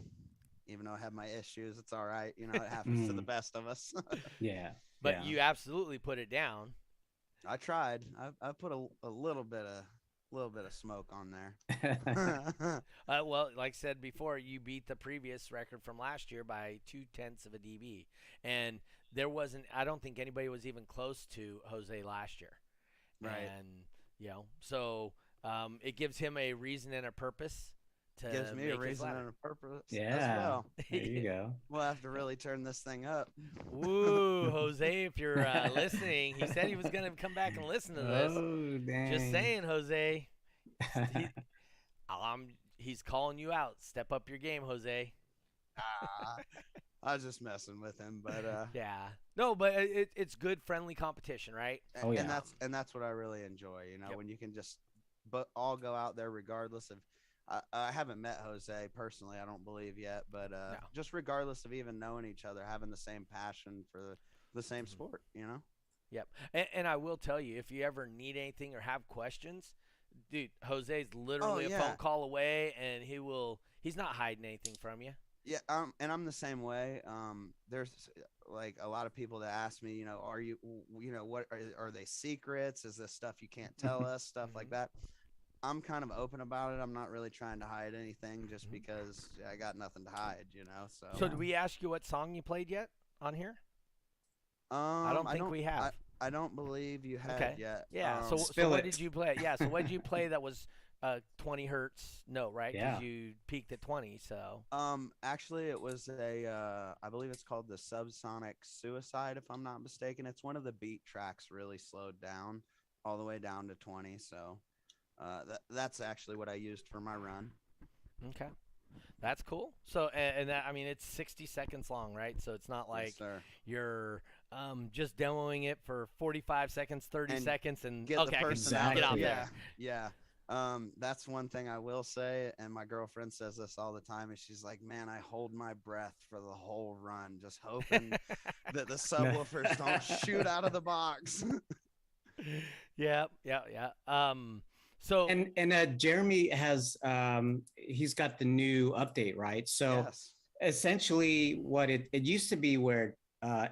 Even though I have my issues, it's all right. You know, it happens to the best of us. Yeah. But yeah. you absolutely put it down. I tried. I put a little bit of smoke on there. Well, like I said before, you beat the previous record from last year by 0.2 of a dB, and there wasn't. I don't think anybody was even close to Jose last year. Right. And so it gives him a reason and a purpose to Gives me make a his reason ladder. and a purpose as Yeah. well. There you go. We'll have to really turn this thing up. Woo, Jose, if you're listening, he said he was going to come back and listen to this. Oh, dang. Just saying, Jose. He's calling you out. Step up your game, Jose. I was just messing with him, but Yeah. No, but it's good, friendly competition, right? Oh, yeah. and that's what I really enjoy. You know, Yep. when you can just all go out there regardless of. I haven't met Jose personally, I don't believe yet, but just regardless of even knowing each other, having the same passion for the same sport, you know. Yep. And I will tell you, if you ever need anything or have questions, dude, Jose's literally a yeah. phone call away, and he's not hiding anything from you. Yeah, and I'm the same way. There's like a lot of people that ask me, you know, are you know, what are they secrets? Is this stuff you can't tell us? Stuff like that. I'm kind of open about it. I'm not really trying to hide anything, just because I got nothing to hide, you know. So did we ask you what song you played yet on here? I don't think we have. I don't believe you have Okay. yet. Yeah. So Spill what it. did you play? Yeah. So what did you play that was 20 hertz? No, right? Yeah. You peaked at 20. So. Actually, it was I believe it's called the Subsonic Suicide, if I'm not mistaken. It's one of the beat tracks really slowed down all the way down to 20. So that's actually what I used for my run. Okay. That's cool. So, and that, I mean, it's 60 seconds long, right? So it's not like Yes, sir. you're just demoing it for 45 seconds, 30 And seconds, and Get okay, the I can person Exactly. get out yeah, there. yeah. That's one thing I will say, and my girlfriend says this all the time, and she's like, "Man, I hold my breath for the whole run, just hoping that the subwoofers don't shoot out of the box." Yeah, yeah, yeah. So And Jeremy has he's got the new update, right? So Yes. essentially what it used to be where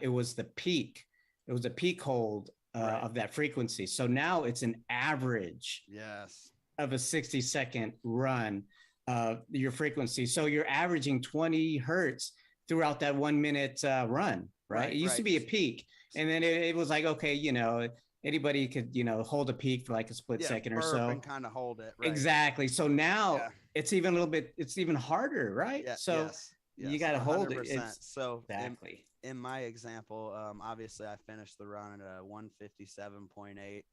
it was the peak, it was a peak hold Right. of that frequency. So now it's an average Yes. of a 60-second run of your frequency. So you're averaging 20 hertz throughout that 1 minute run, right? It used to be a peak. And then it was like, okay, anybody could, hold a peak for like a split second or so. And kind of hold it. Right. Exactly. So now Yeah. it's even harder, right? Yeah, so yes. you got to hold it. 100%. So Exactly. in my example, obviously I finished the run at a 157.8.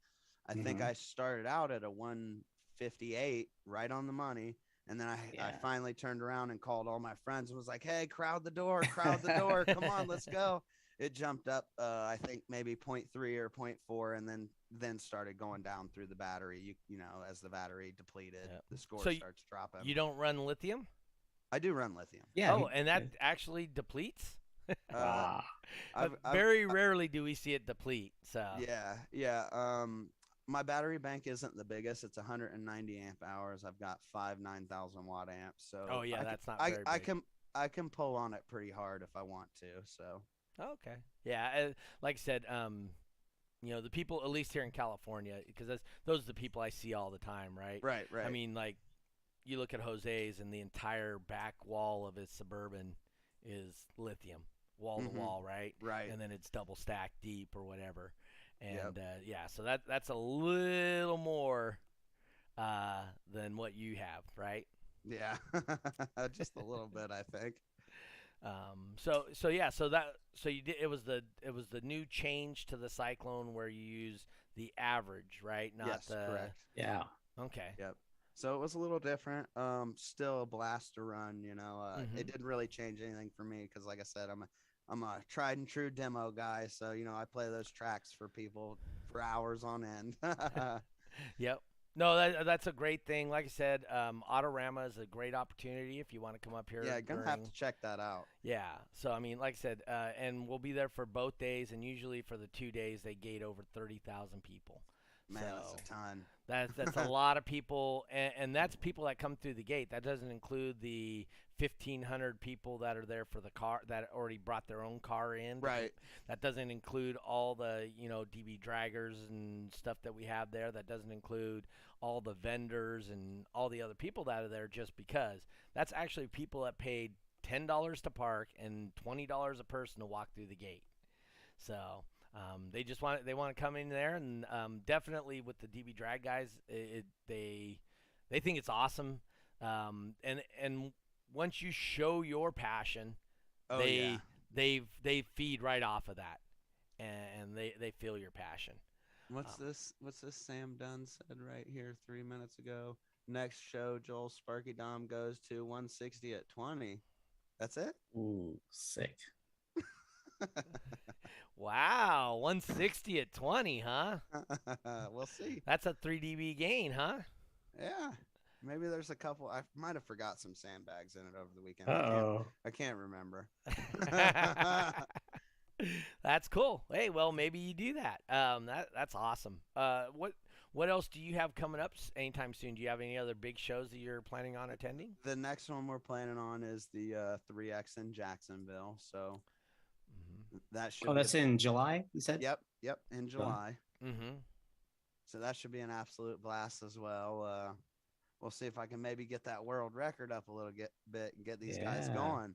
I think I started out at a 158, right on the money. And then I finally turned around and called all my friends and was like, "Hey, crowd the door, come on, let's go." It jumped up, I think maybe 0.3 or 0.4, and then started going down through the battery. As the battery depleted, the score starts dropping. You don't run lithium? I do run lithium. Yeah. Oh, and that actually depletes? Wow. Very rarely do we see it deplete. So Yeah. My battery bank isn't the biggest. It's 190 amp hours. I've got 5 9,000 watt amps. So that's not very big. I can pull on it pretty hard if I want to. So Okay. Yeah, like I said, the people, at least here in California, because those are the people I see all the time, right? Right. I mean, like, you look at Jose's and the entire back wall of his Suburban is lithium, wall to wall, right? Right. And then it's double stacked deep or whatever. And so that's a little more than what you have, right? Yeah, just a little bit, I think. So you did, it was the new change to the Psychlone where you use the average, right? Not yes, correct. Yeah. Okay. Yep. So it was a little different. Still a blast to run. It didn't really change anything for me because, like I said, I'm a tried and true demo guy. So I play those tracks for people for hours on end. Yep. No, that's a great thing. Like I said, Autorama is a great opportunity if you want to come up here. Yeah, gonna have to check that out. Yeah. So I mean, like I said, and we'll be there for both days, and usually for the 2 days they gate over 30,000 people. Man, so that's a ton. That's a lot of people, and that's people that come through the gate. That doesn't include the 1,500 people that are there for the car that already brought their own car in. Right. That doesn't include all the DB draggers and stuff that we have there. That doesn't include all the vendors and all the other people that are there just because. That's actually people that paid $10 to park and $20 a person to walk through the gate. So. They want to come in there, and definitely with the DB drag guys, they think it's awesome, and once you show your passion, they feed right off of that, and they feel your passion. What's this Sam Dunn said right here 3 minutes ago? Next show, Joel Sparky Daum goes to 160 at 20. That's it? Ooh, sick. Wow, 160 at 20, huh? We'll see. That's a 3 dB gain, huh? Yeah. Maybe there's a couple. I might have forgot some sandbags in it over the weekend. I can't remember. That's cool. Hey, well, maybe you do that. That's awesome. What else do you have coming up anytime soon? Do you have any other big shows that you're planning on attending? The next one we're planning on is the 3X in Jacksonville. So that should. Oh, that's in July, you said? Yep, in July. Mm-hmm. So that should be an absolute blast as well. We'll see if I can maybe get that world record up a little bit and get these guys going.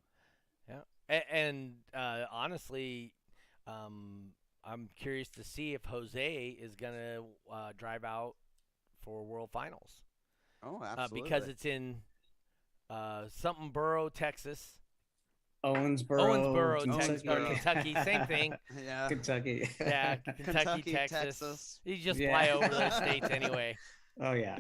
Yeah, and honestly, I'm curious to see if Jose is gonna drive out for World Finals. Oh, absolutely. Because it's in something Borough, Texas. Owensboro, Kentucky, same thing. Yeah, Kentucky. Yeah, Kentucky, Texas. You just fly over those states anyway. Oh yeah.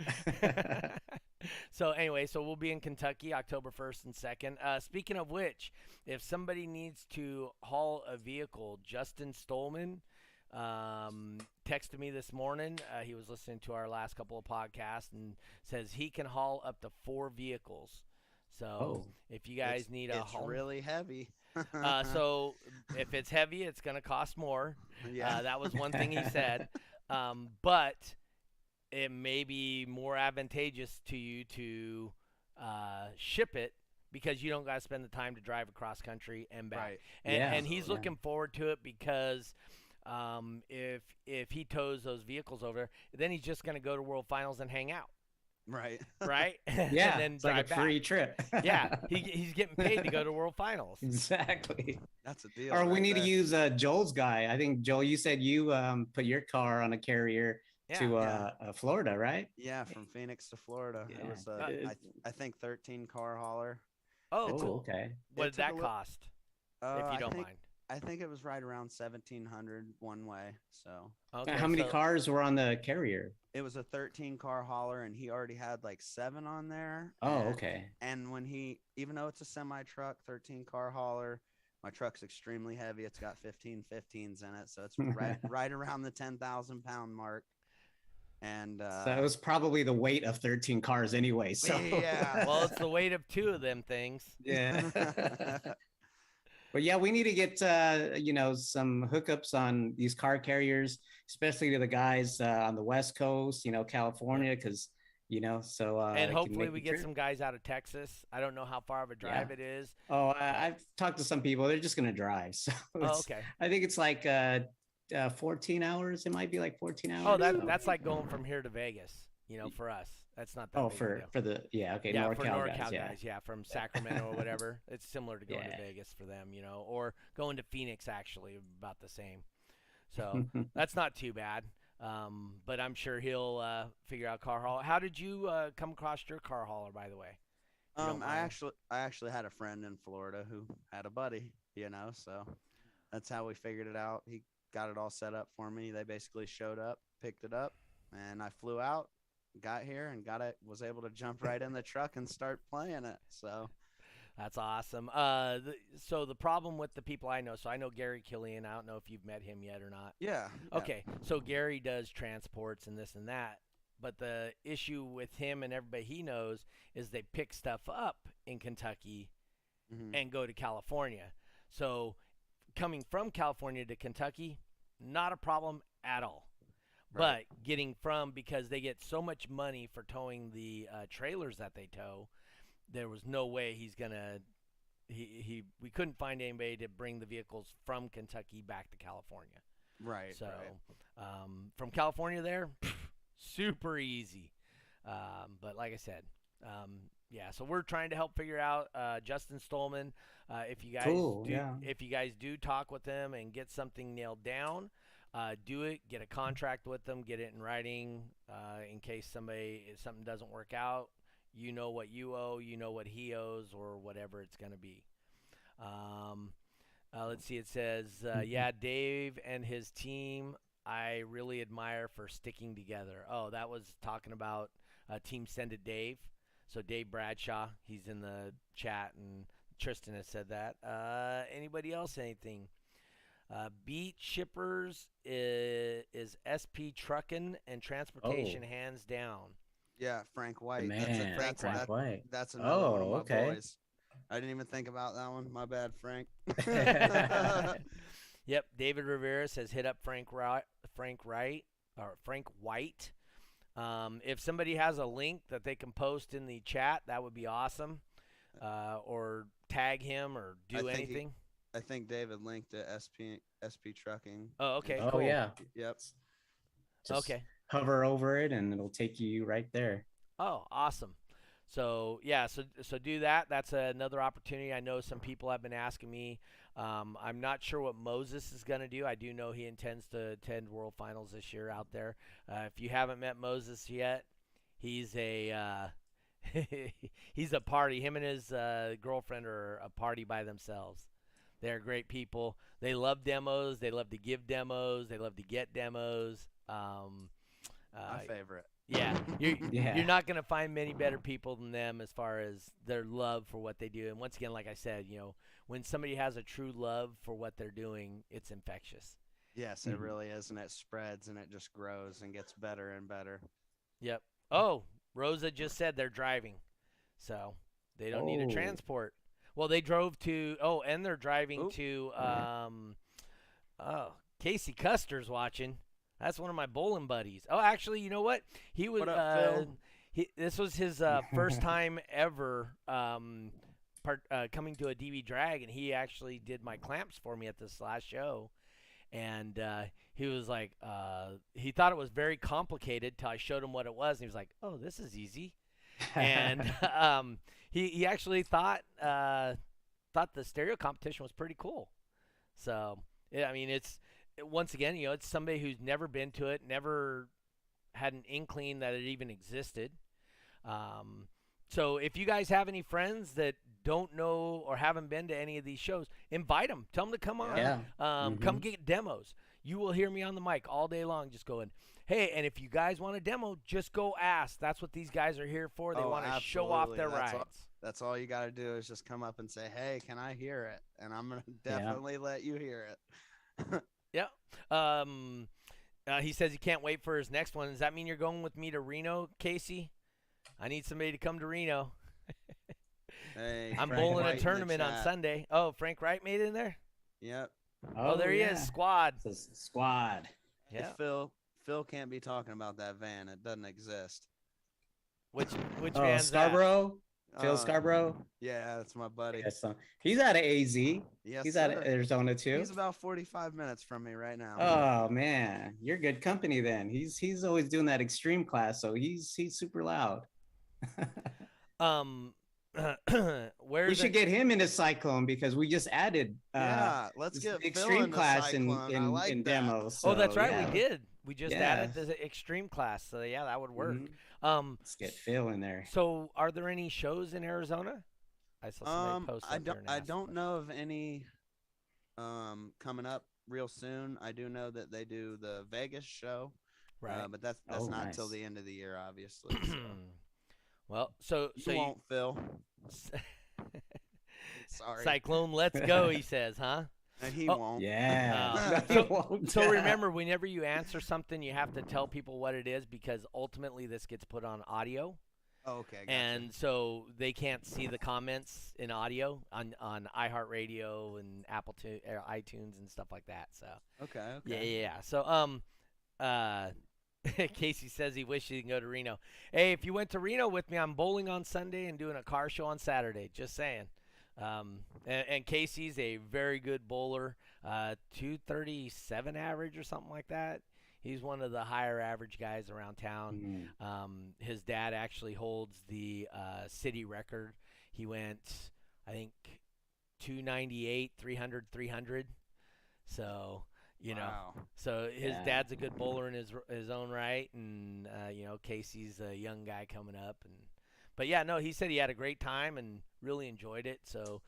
So anyway, so we'll be in Kentucky October 1st and 2nd. Speaking of which, if somebody needs to haul a vehicle, Justin Stolman texted me this morning. He was listening to our last couple of podcasts and says he can haul up to 4 vehicles. So if you guys need a haul, it's really heavy. so if it's heavy, it's going to cost more. Yeah. That was one thing he said. But it may be more advantageous to you to ship it because you don't got to spend the time to drive across country and back. Right. And he's looking forward to it because if he tows those vehicles over, then he's just going to go to World Finals and hang out. Right. Right? Yeah, and then it's like a drive free back. trip. Yeah, he's getting paid to go to World Finals. Exactly. That's a deal. Or we right need there. to use Joel's guy. I think, Joel, you said you put your car on a carrier to Florida, right? Yeah, from Phoenix to Florida. It Yeah. was I think 13 car hauler. Oh, Oh, cool. okay. What did took that a li- cost, if you don't mind? I think it was right around 1,700 one way. So Okay, How many so- cars were on the carrier? it was a 13 car hauler, and he already had like 7 on there. Oh, and- okay. And when even though it's a semi truck, 13 car hauler, my truck's extremely heavy. It's got 15s in it, so it's right around the 10,000-pound mark. And So it was probably the weight of 13 cars anyway. So yeah. Well, it's the weight of 2 of them things. yeah. But yeah, we need to get some hookups on these car carriers, especially to the guys on the West Coast, California, because so And can hopefully make we the get trip. some guys out of Texas. I don't know how far of a drive it is. Oh, I've talked to some people. They're just gonna drive. So Oh, okay. I think it's like 14 hours. It might be like 14 hours. Oh, so. that's like going from here to Vegas. For us, that's not that. Oh, big a deal. for the okay, Yeah, NorCal for NorCal guys, guys, from Sacramento or whatever. It's similar to going to Yeah. Vegas for them, or going to Phoenix, actually, about the same. So that's not too bad. But I'm sure he'll figure out car haul. How did you come across your car hauler, by the way? If you don't I mind. actually had a friend in Florida who had a buddy, so that's how we figured it out. He got it all set up for me. They basically showed up, picked it up, and I flew out, got here, and was able to jump right in the truck and start playing it. So That's awesome. So the problem with the people I know, so I know Gary Killian. I don't know if you've met him yet or not. yeah. Okay, so Gary does transports and this and that, but the issue with him and everybody he knows is they pick stuff up in Kentucky Mhm. and go to California. So coming from California to Kentucky, not a problem at all. Right. But getting from, because they get so much money for towing the trailers that they tow, there was no way he's gonna. We couldn't find anybody to bring the vehicles from Kentucky back to California. Right. So right. from California there, super easy. But like I said, yeah. So we're trying to help figure out Justin Stolman. If you guys if you guys do talk with them and get something nailed down, do it. Get a contract with them. Get it in writing in case something doesn't work out. You know what you owe. You know what he owes, or whatever it's going to be. Let's see. It says, yeah, Dave and his team, I really admire for sticking together. Oh, that was talking about Team Send It Dave. So Dave Bradshaw, he's in the chat, and Tristan has said that. Anybody else? Anything? Beat Shippers is SP Trucking and Transportation, hands down. Yeah, Frank White. Man, Frank White. That's another one of my okay. boys. I didn't even think about that one. My bad, Frank. Yep, David Rivera says hit up Frank White. If somebody has a link that they can post in the chat, that would be awesome. Or tag him or do anything. I think David linked to SP Trucking. Oh, okay. Oh cool. yeah. Yep. Just Okay. hover over it and it'll take you right there. Oh, awesome. So yeah, so do that. That's another opportunity. I know some people have been asking me. I'm not sure what Moses is going to do. I do know he intends to attend World Finals this year out there. If you haven't met Moses yet, he's a he's a party. Him and his girlfriend are a party by themselves. They're great people. They love demos. They love to give demos. They love to get demos. My favorite. Yeah, you're Yeah. you're not gonna find many better people than them as far as their love for what they do. And once again, like I said, when somebody has a true love for what they're doing, it's infectious. Yes, it really is, and it spreads and it just grows and gets better and better. Yep. Oh, Rosa just said they're driving, so they don't need a Oh. transport. Well, they drove to. Oh, and they're driving Oop. to. Oh, Casey Custer's watching. That's one of my bowling buddies. Oh, actually, you know what? He was. What up, Phil? This was his first time ever coming to a DV drag, and he actually did my clamps for me at this last show. And he was like, he thought it was very complicated till I showed him what it was, and he was like, "Oh, this is easy." And he actually thought the stereo competition was pretty cool. So yeah, I mean, once again, it's somebody who's never been to it, never had an inkling that it even existed. So if you guys have any friends that don't know or haven't been to any of these shows, invite them. Tell them to come on. Yeah. Come get demos. You will hear me on the mic all day long just going, hey, and if you guys want a demo, just go ask. That's what these guys are here for. They want to show off their rides. That's all you got to do is just come up and say, hey, can I hear it? And I'm going to definitely let you hear it. Yeah. He says he can't wait for his next one. Does that mean you're going with me to Reno, Casey? I need somebody to come to Reno. Hey, I'm Frank bowling White a in the tournament on chat. Sunday. Oh, Frank Wright made it in there? Yep. Oh, there he is. Squad. It's a squad. Yeah. Phil can't be talking about that van. It doesn't exist. Which van's Scarborough? Phil Uh, Scarborough? Yeah, that's my buddy. Yes, he's out of AZ. Yes, He's sir. out of Arizona too. He's about 45 minutes from me right now. Oh man, you're good company then. He's always doing that extreme class, so he's super loud. Where we should get him into Cyclone because we just added yeah, let's this get Phil extreme into class Cyclone. I like in that. demos. Oh, that's so, right. yeah. We did. We just Yeah. added the extreme class. So yeah, that would work. Let's get Phil in there. So are there any shows in Arizona? I saw somebody post up there and I asked. don't know of any coming up real soon. I do know that they do the Vegas show. Right. But that's Oh, not till nice. the end of the year, obviously. So. Well, so you won't, Phil. Sorry. Cyclone, let's go, he says, huh? And he won't. Yeah. No, He won't. So remember, whenever you answer something, you have to tell people what it is because ultimately this gets put on audio. Oh, okay. Gotcha. And so they can't see the comments in audio on iHeartRadio and iTunes and stuff like that. So Okay. yeah. So Casey says he wishes he can go to Reno. Hey, if you went to Reno with me, I'm bowling on Sunday and doing a car show on Saturday. Just saying. And Casey's a very good bowler, 237 average or something like that. He's one of the higher average guys around town. His dad actually holds the city record. He went, I think, 298, 300, 300. So, Wow. so his dad's a good bowler in his own right. And, Casey's a young guy coming up. But yeah, no, he said he had a great time and really enjoyed it. So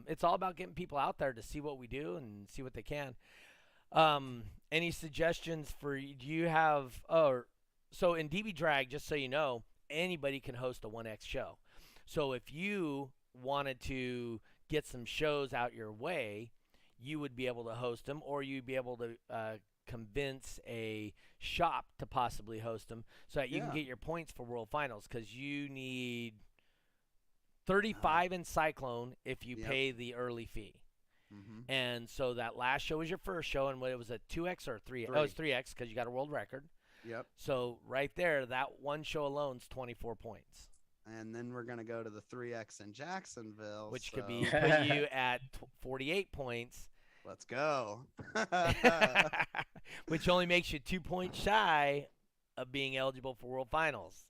it's all about getting people out there to see what we do and see what they can. Any suggestions do you have? So in DB Drag, just so you know, anybody can host a 1X show. So if you wanted to get some shows out your way, you would be able to host them, or you'd be able to convince a shop to possibly host them so that you can get your points for World Finals, because you need 35 in Cyclone if you pay the early fee. Mm-hmm. And so that last show was your first show, and it was a 2X or 3X? Oh, it was 3X because you got a world record. Yep. So right there, that one show alone's 24 points. And then we're going to go to the 3X in Jacksonville. Which could be put you at 48 points. Let's go. Which only makes you 2 points shy of being eligible for World Finals.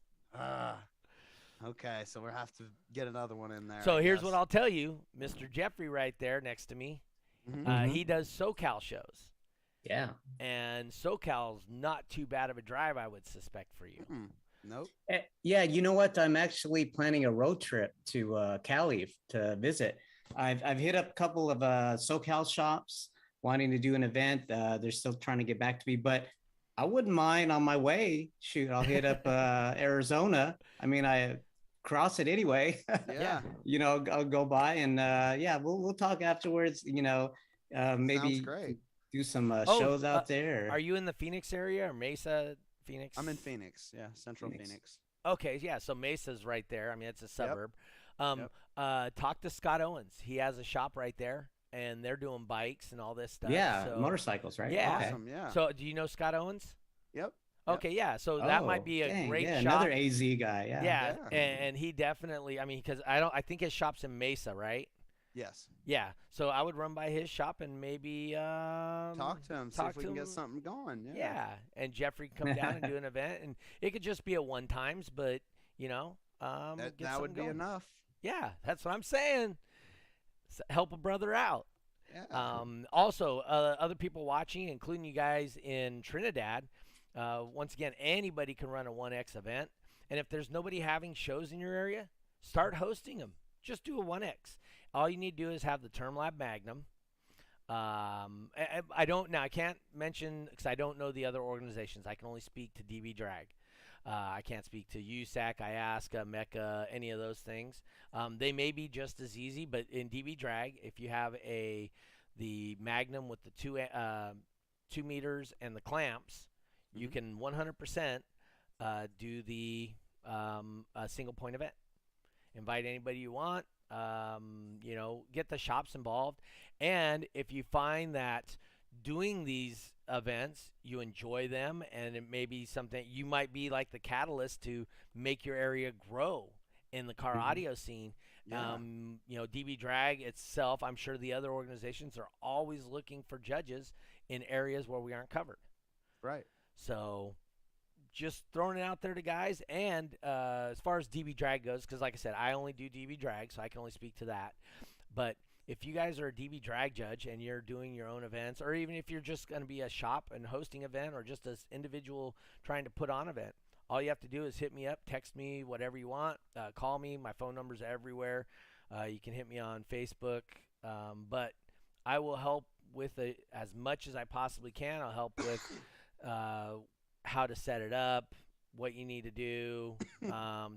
Okay, so we'll have to get another one in there. So here's what I'll tell you. Mr. Jeffrey right there next to me, he does SoCal shows. Yeah. And SoCal's not too bad of a drive, I would suspect, for you. Nope. Yeah, you know what? I'm actually planning a road trip to Cali to visit. I've hit up a couple of SoCal shops wanting to do an event. They're still trying to get back to me, but I wouldn't mind on my way. Shoot, I'll hit up Arizona. I mean, I cross it anyway. Yeah. I'll go by and yeah, we'll talk afterwards. Sounds Maybe great. do some Oh, shows out there. are you in the Phoenix area or Mesa, Phoenix? I'm in Phoenix. Yeah, Central Phoenix. Phoenix. Okay, yeah. So Mesa's right there. I mean, it's a suburb. Yep. Talk to Scott Owens. He has a shop right there, and they're doing bikes and all this stuff. Yeah, so, motorcycles, right? Yeah. Okay. Awesome. Yeah. So, do you know Scott Owens? Yep. Okay, yeah. So that might be a dang, great yeah, shop. another AZ guy. Yeah. Yeah, Yeah. and he definitely. I mean, because I think his shop's in Mesa, right? Yes. Yeah. So I would run by his shop and maybe Talk to him. See talk if we to can him. get something going. Yeah. Yeah, and Jeffrey can come down and do an event, and it could just be a one times, but That, get that would something be going. enough. Yeah, that's what I'm saying. Help a brother out. Yeah. Also, other people watching, including you guys in Trinidad, once again, anybody can run a 1X event. And if there's nobody having shows in your area, start hosting them. Just do a 1X. All you need to do is have the Term Lab Magnum. I can't mention because I don't know the other organizations. I can only speak to DB Drag. I can't speak to USAC, IASCA, MECA, any of those things. They may be just as easy, but in DB Drag, if you have the Magnum with the 2 meters and the clamps, you can 100% do the single point event. Invite anybody you want. Get the shops involved. And if you find that doing these events, you enjoy them, and it may be something you might be like the catalyst to make your area grow in the car audio scene. Yeah. DB Drag itself, I'm sure the other organizations are always looking for judges in areas where we aren't covered. Right. So just throwing it out there to guys. And as far as DB Drag goes, because like I said, I only do DB Drag, so I can only speak to that. But if you guys are a DB Drag judge and you're doing your own events, or even if you're just going to be a shop and hosting event, or just as individual trying to put on an event, all you have to do is hit me up, text me, whatever you want, call me. My phone number's everywhere. You can hit me on Facebook, but I will help with it as much as I possibly can. I'll help with how to set it up, what you need to do,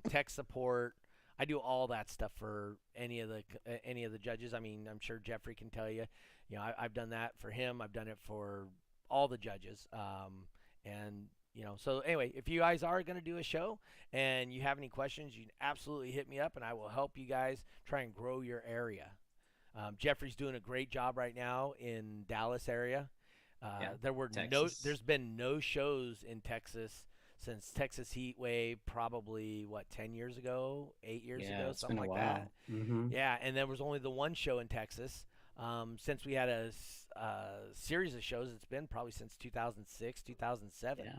tech support. I do all that stuff for any of the judges. I mean, I'm sure Jeffrey can tell you. I've done that for him. I've done it for all the judges. So anyway, if you guys are going to do a show and you have any questions, you can absolutely hit me up, and I will help you guys try and grow your area. Jeffrey's doing a great job right now in Dallas area. There's been no shows in Texas since Texas Heat Wave, probably 10 years ago, 8 years ago, something like that. Mm-hmm. Yeah, and there was only the one show in Texas. Since we had a series of shows, it's been probably since 2006, 2007. Yeah.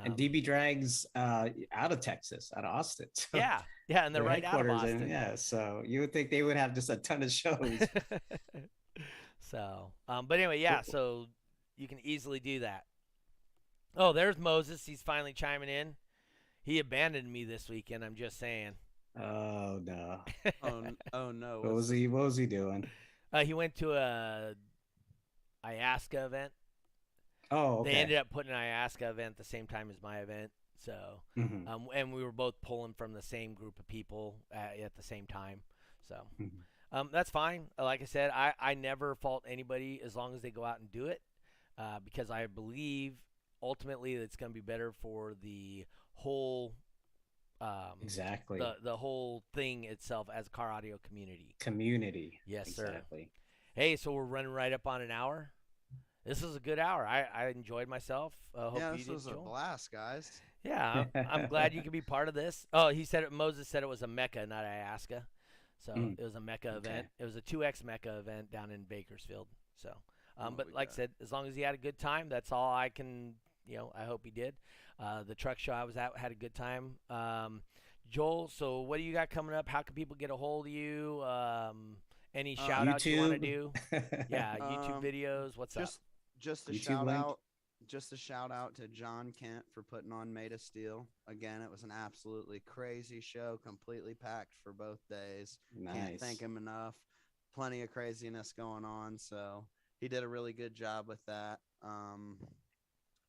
And DB Drag's out of Texas, out of Austin. So yeah, and they're right out of Austin. Yeah, so you would think they would have just a ton of shows. So, but anyway, yeah, so you can easily do that. Oh, there's Moses. He's finally chiming in. He abandoned me this weekend. I'm just saying. Oh no. Oh no. What was he doing? He went to a IASCA event. Oh, okay. They ended up putting an IASCA event at the same time as my event. So, and we were both pulling from the same group of people at the same time. So, that's fine. Like I said, I never fault anybody as long as they go out and do it, because I believe ultimately it's going to be better for the whole exactly the whole thing itself as a car audio community. Yes, exactly. Sir. Hey, so we're running right up on an hour. This is a good hour. I enjoyed myself. Hope you this did, was a Joel. blast, guys. Yeah, I'm glad you could be part of this. Oh, Moses said it was a Mecca, not IASCA. So it was a Mecca event. It was a 2X Mecca event down in Bakersfield. So, but like I said, as long as he had a good time, that's all I can, I hope he did. The truck show I was at had a good time. Joel, so what do you got coming up? How can people get a hold of you? Any shout outs you want to do? Yeah, YouTube videos. What's up? Just a shout out to John Kent for putting on Made of Steel. Again, it was an absolutely crazy show, completely packed for both days. Nice. Can't thank him enough. Plenty of craziness going on, so he did a really good job with that.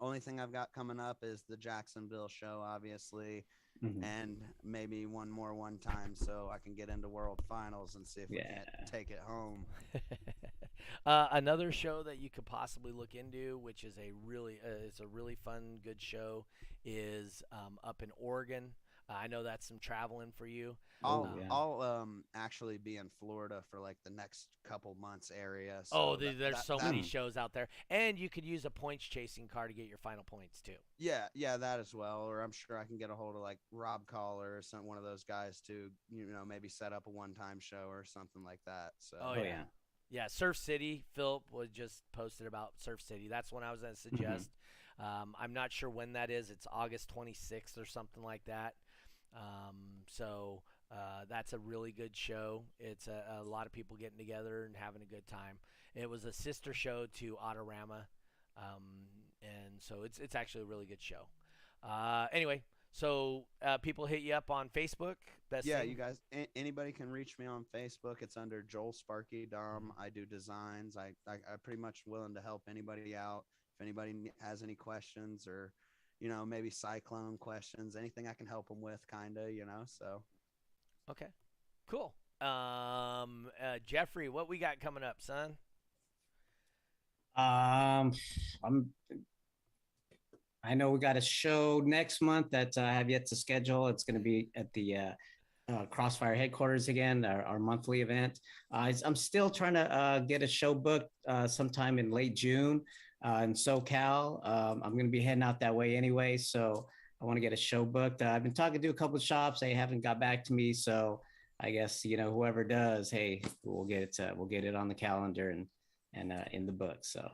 only thing I've got coming up is the Jacksonville show, obviously, Mhm. and maybe one time so I can get into World Finals and see if we Yeah. can't take it home. Another show that you could possibly look into, which is it's a really fun, good show, is up in Oregon. I know that's some traveling for you. Oh, Um, yeah. I'll actually be in Florida for like the next couple months area. oh, So that there's that so that many shows out there, and you could use a points chasing car to get your final points too. yeah, that as well. Or I'm sure I can get a hold of like Rob Collar or one of those guys to maybe set up a one-time show or something like that. So Oh Oh, yeah. yeah. Yeah, Surf City. Philip was just posted about Surf City. That's one I was going to suggest. I'm not sure when that is. It's August 26th or something like that. So that's a really good show. It's a lot of people getting together and having a good time. It was a sister show to Autorama, and so it's actually a really good show. Anyway, so people hit you up on Facebook. Best yeah, thing. you guys, anybody can reach me on Facebook. It's under Joel Sparky Daum. I do designs. I pretty much willing to help anybody out. If anybody has any questions or, maybe Psychlone questions, anything I can help them with, kind of, so. Okay, cool. Jeffrey, what we got coming up, son? Um, I'm. I know we got a show next month that I have yet to schedule. It's going to be at the Crossfire headquarters again, our monthly event. I'm still trying to get a show booked sometime in late June in SoCal. I'm going to be heading out that way anyway, so I want to get a show booked. I've been talking to a couple of shops; they haven't got back to me, so I guess whoever does, hey, we'll get it on the calendar and in the book. So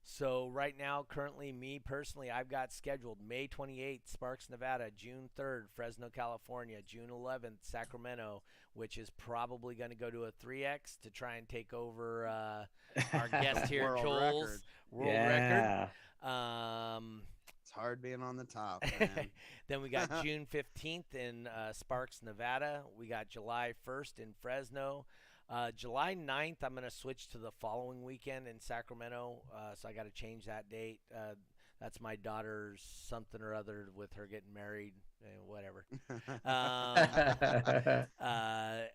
So right now, currently, me personally, I've got scheduled May 28th, Sparks, Nevada, June 3rd, Fresno, California, June 11th, Sacramento, which is probably going to go to a 3X to try and take over our guest here, World Joel's record. world record. yeah. It's hard being on the top, man. Then we got June 15th in Sparks, Nevada. We got July 1st in Fresno. July 9th, I'm going to switch to the following weekend in Sacramento, so I got to change that date. That's my daughter's something or other with her getting married, whatever.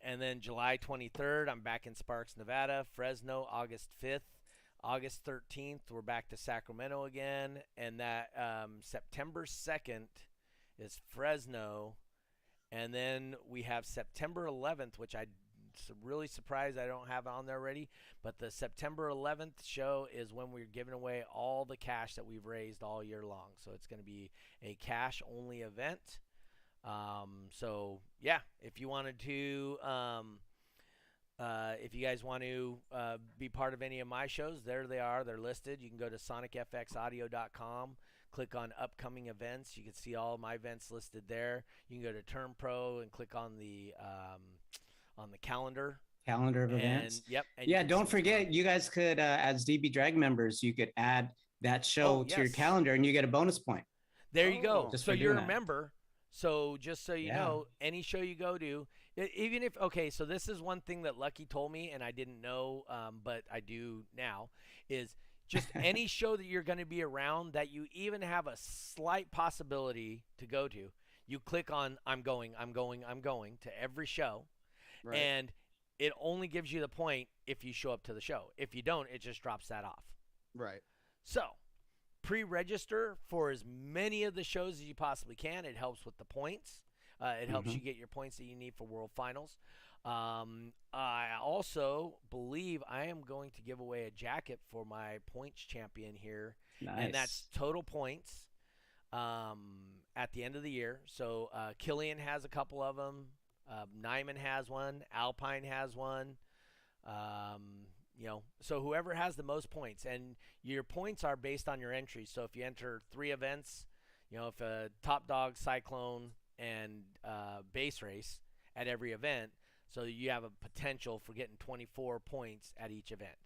And then July 23rd, I'm back in Sparks, Nevada. Fresno, August 5th. August 13th, we're back to Sacramento again. And that September 2nd is Fresno. And then we have September 11th, which I'm really surprised I don't have on there already. But the September 11th show is when we're giving away all the cash that we've raised all year long. So it's going to be a cash-only event. So, yeah, if you wanted to, if you guys want to be part of any of my shows, there they are. They're listed. You can go to sonicfxaudio.com. Click on upcoming events. You can see all my events listed there. You can go to Term Pro and click on the calendar. Calendar of events. Yep. And Yeah, don't forget, you guys could, as DB Drag members, you could add that show to your calendar and you get a bonus point. There you go. Just so for you're doing a that. member. So just so you know, any show you go to, even if, okay, so this is one thing that Lucky told me and I didn't know, but I do now, is just any show that you're going to be around that you even have a slight possibility to go to, you click on I'm going to every show. Right. And it only gives you the point if you show up to the show. If you don't, it just drops that off. Right. So pre-register for as many of the shows as you possibly can. It helps with the points. It helps you get your points that you need for World Finals. I also believe I am going to give away a jacket for my points champion here. Nice. And that's total points at the end of the year. So Killian has a couple of them. Nyman has one. Alpine has one. So whoever has the most points, and your points are based on your entries. So if you enter 3 events, if a Top Dog, Psychlone, and base race at every event, so you have a potential for getting 24 points at each event.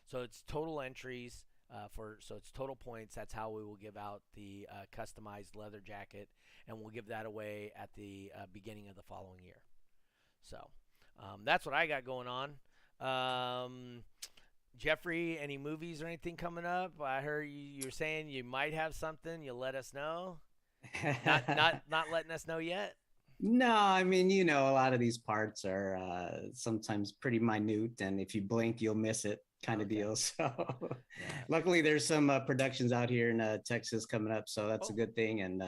So it's total entries so it's total points. That's how we will give out the customized leather jacket, and we'll give that away at the beginning of the following year. So that's what I got going on. Jeffrey, any movies or anything coming up? I heard you're saying you might have something. You'll let us know. Not letting us know yet. No, I mean, you know, a lot of these parts are sometimes pretty minute, and if you blink, you'll miss it, kind of Okay. deal. So, Yeah. luckily, there's some productions out here in Texas coming up, so that's a Oh. good thing, and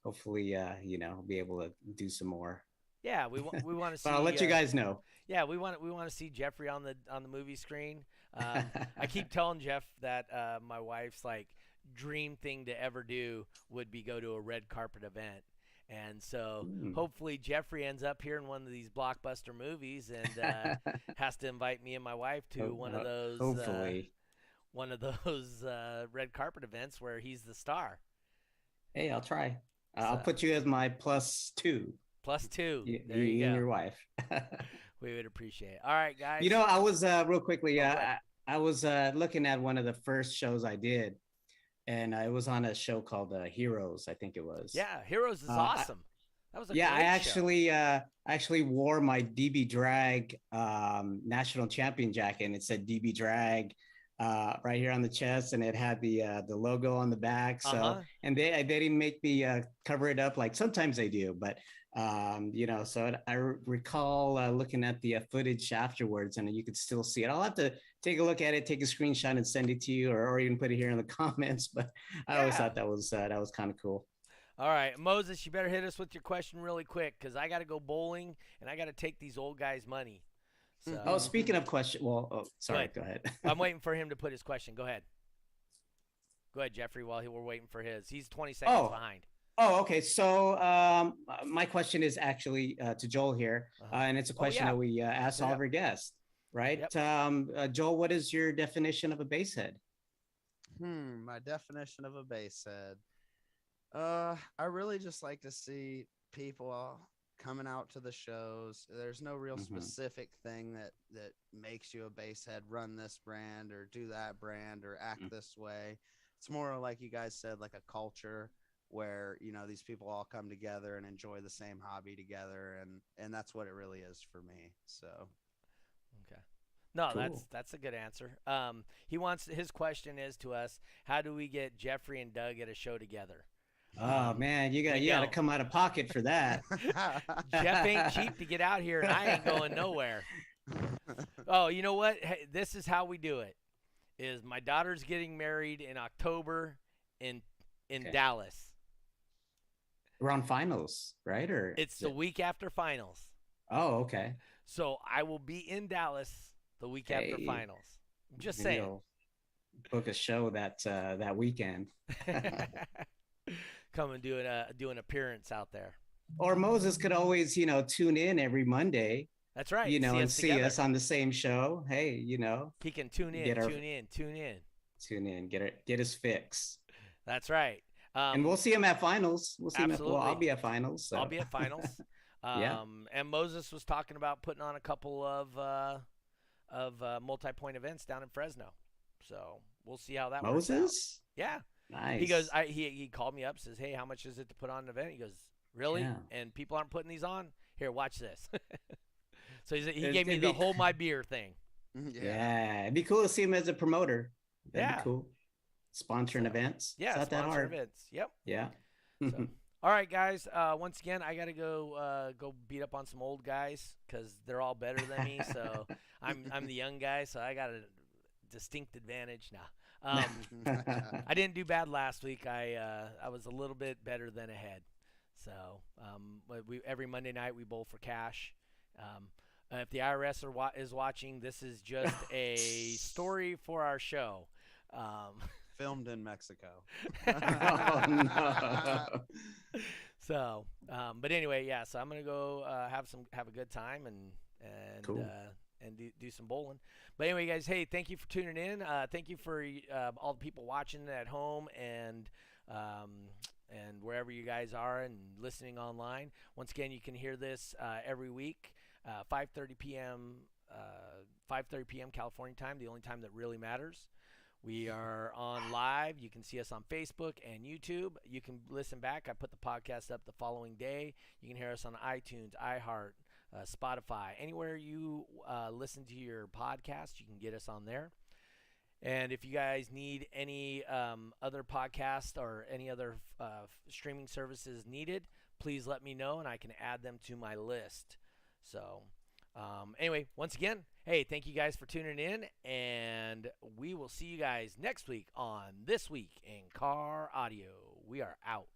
hopefully, you know, be able to do some more. Yeah, we want to see. But I'll let you guys know. Yeah, we want to see Jeffrey on the movie screen. I keep telling Jeff that my wife's like dream thing to ever do would be go to a red carpet event. And so hopefully Jeffrey ends up here in one of these blockbuster movies and has to invite me and my wife to one of those Hopefully. Red carpet events where he's the star. Hey, I'll try. I'll put you as my +2. +2. There you you go. and your wife. We would appreciate it. All right, guys. You know, I was real quickly. I was looking at one of the first shows I did, and it was on a show called Heroes, I think it was. Yeah, Heroes is awesome. That was a yeah. great I actually wore my DB Drag national champion jacket, and it said DB Drag right here on the chest, and it had the logo on the back. So, and they didn't make me cover it up like sometimes they do, but you know. So I recall looking at the footage afterwards, and you could still see it. I'll have to take a look at it, take a screenshot, and send it to you, or even put it here in the comments. But I always thought that was kind of cool. All right, Moses, you better hit us with your question really quick because I got to go bowling and I got to take these old guys' money. So, speaking of question, sorry, go ahead. I'm waiting for him to put his question. Go ahead. Go ahead, Jeffrey, while we're waiting for his. He's 20 seconds behind. Oh, okay. So my question is actually to Joel here, and it's a question that we asked all of our guests, right? Yep. Joel, what is your definition of a bass head? My definition of a bass head. I really just like to see people coming out to the shows. There's no real specific thing that makes you a bass head. Run this brand or do that brand or act this way. It's more like you guys said, like a culture where, you know, these people all come together and enjoy the same hobby together, and that's what it really is for me. So okay. No, cool. that's a good answer. His question is to us, how do we get Jeffrey and Doug at a show together? Oh man, you got to come out of pocket for that. Jeff ain't cheap to get out here, and I ain't going nowhere. Oh, you know what? Hey, this is how we do it. Is my daughter's getting married in October in Dallas. Around finals, right? Or it's the week after finals. Oh, okay. So I will be in Dallas the week after finals. I'm just saying. Book a show that weekend. Come and do an appearance out there. Or Moses could always, you know, tune in every Monday. That's right. You know, and see us on the same show. Hey, you know, he can tune in, tune in. Get his fix. That's right. And we'll see him at finals. We'll see him I'll be at finals. So. I'll be at finals. And Moses was talking about putting on a couple of multi-point events down in Fresno. So we'll see how that works out. Yeah. Nice. He goes. He called me up, says, "Hey, how much is it to put on an event?" He goes, "Really? Yeah. And people aren't putting these on? Here, watch this." So he gave me the hold my beer thing. Yeah, it'd be cool to see him as a promoter. That'd be cool. Sponsoring events. Yeah, it's not that hard. Events. Yep. Yeah. So, all right, guys. Once again, I gotta go beat up on some old guys because they're all better than me. So I'm the young guy, so I got a distinct advantage now. I didn't do bad last week. I was a little bit better than ahead. So every Monday night we bowl for cash. If the IRS is watching, this is just a story for our show. Filmed in Mexico. Oh, no. So, but anyway, yeah. So I'm gonna go have a good time and cool. And do some bowling. But anyway, guys, hey, thank you for tuning in. Thank you for all the people watching at home and wherever you guys are and listening online. Once again, you can hear this every week, 5:30 p.m. 5:30 p.m. California time, the only time that really matters. We are on live. You can see us on Facebook and YouTube. You can listen back. I put the podcast up the following day. You can hear us on iTunes, iHeart, Spotify. Anywhere you listen to your podcast, you can get us on there. And if you guys need any other podcast or any other streaming services needed, please let me know and I can add them to my list. So anyway, once again, hey, thank you guys for tuning in, and we will see you guys next week on This Week in Car Audio. We are out.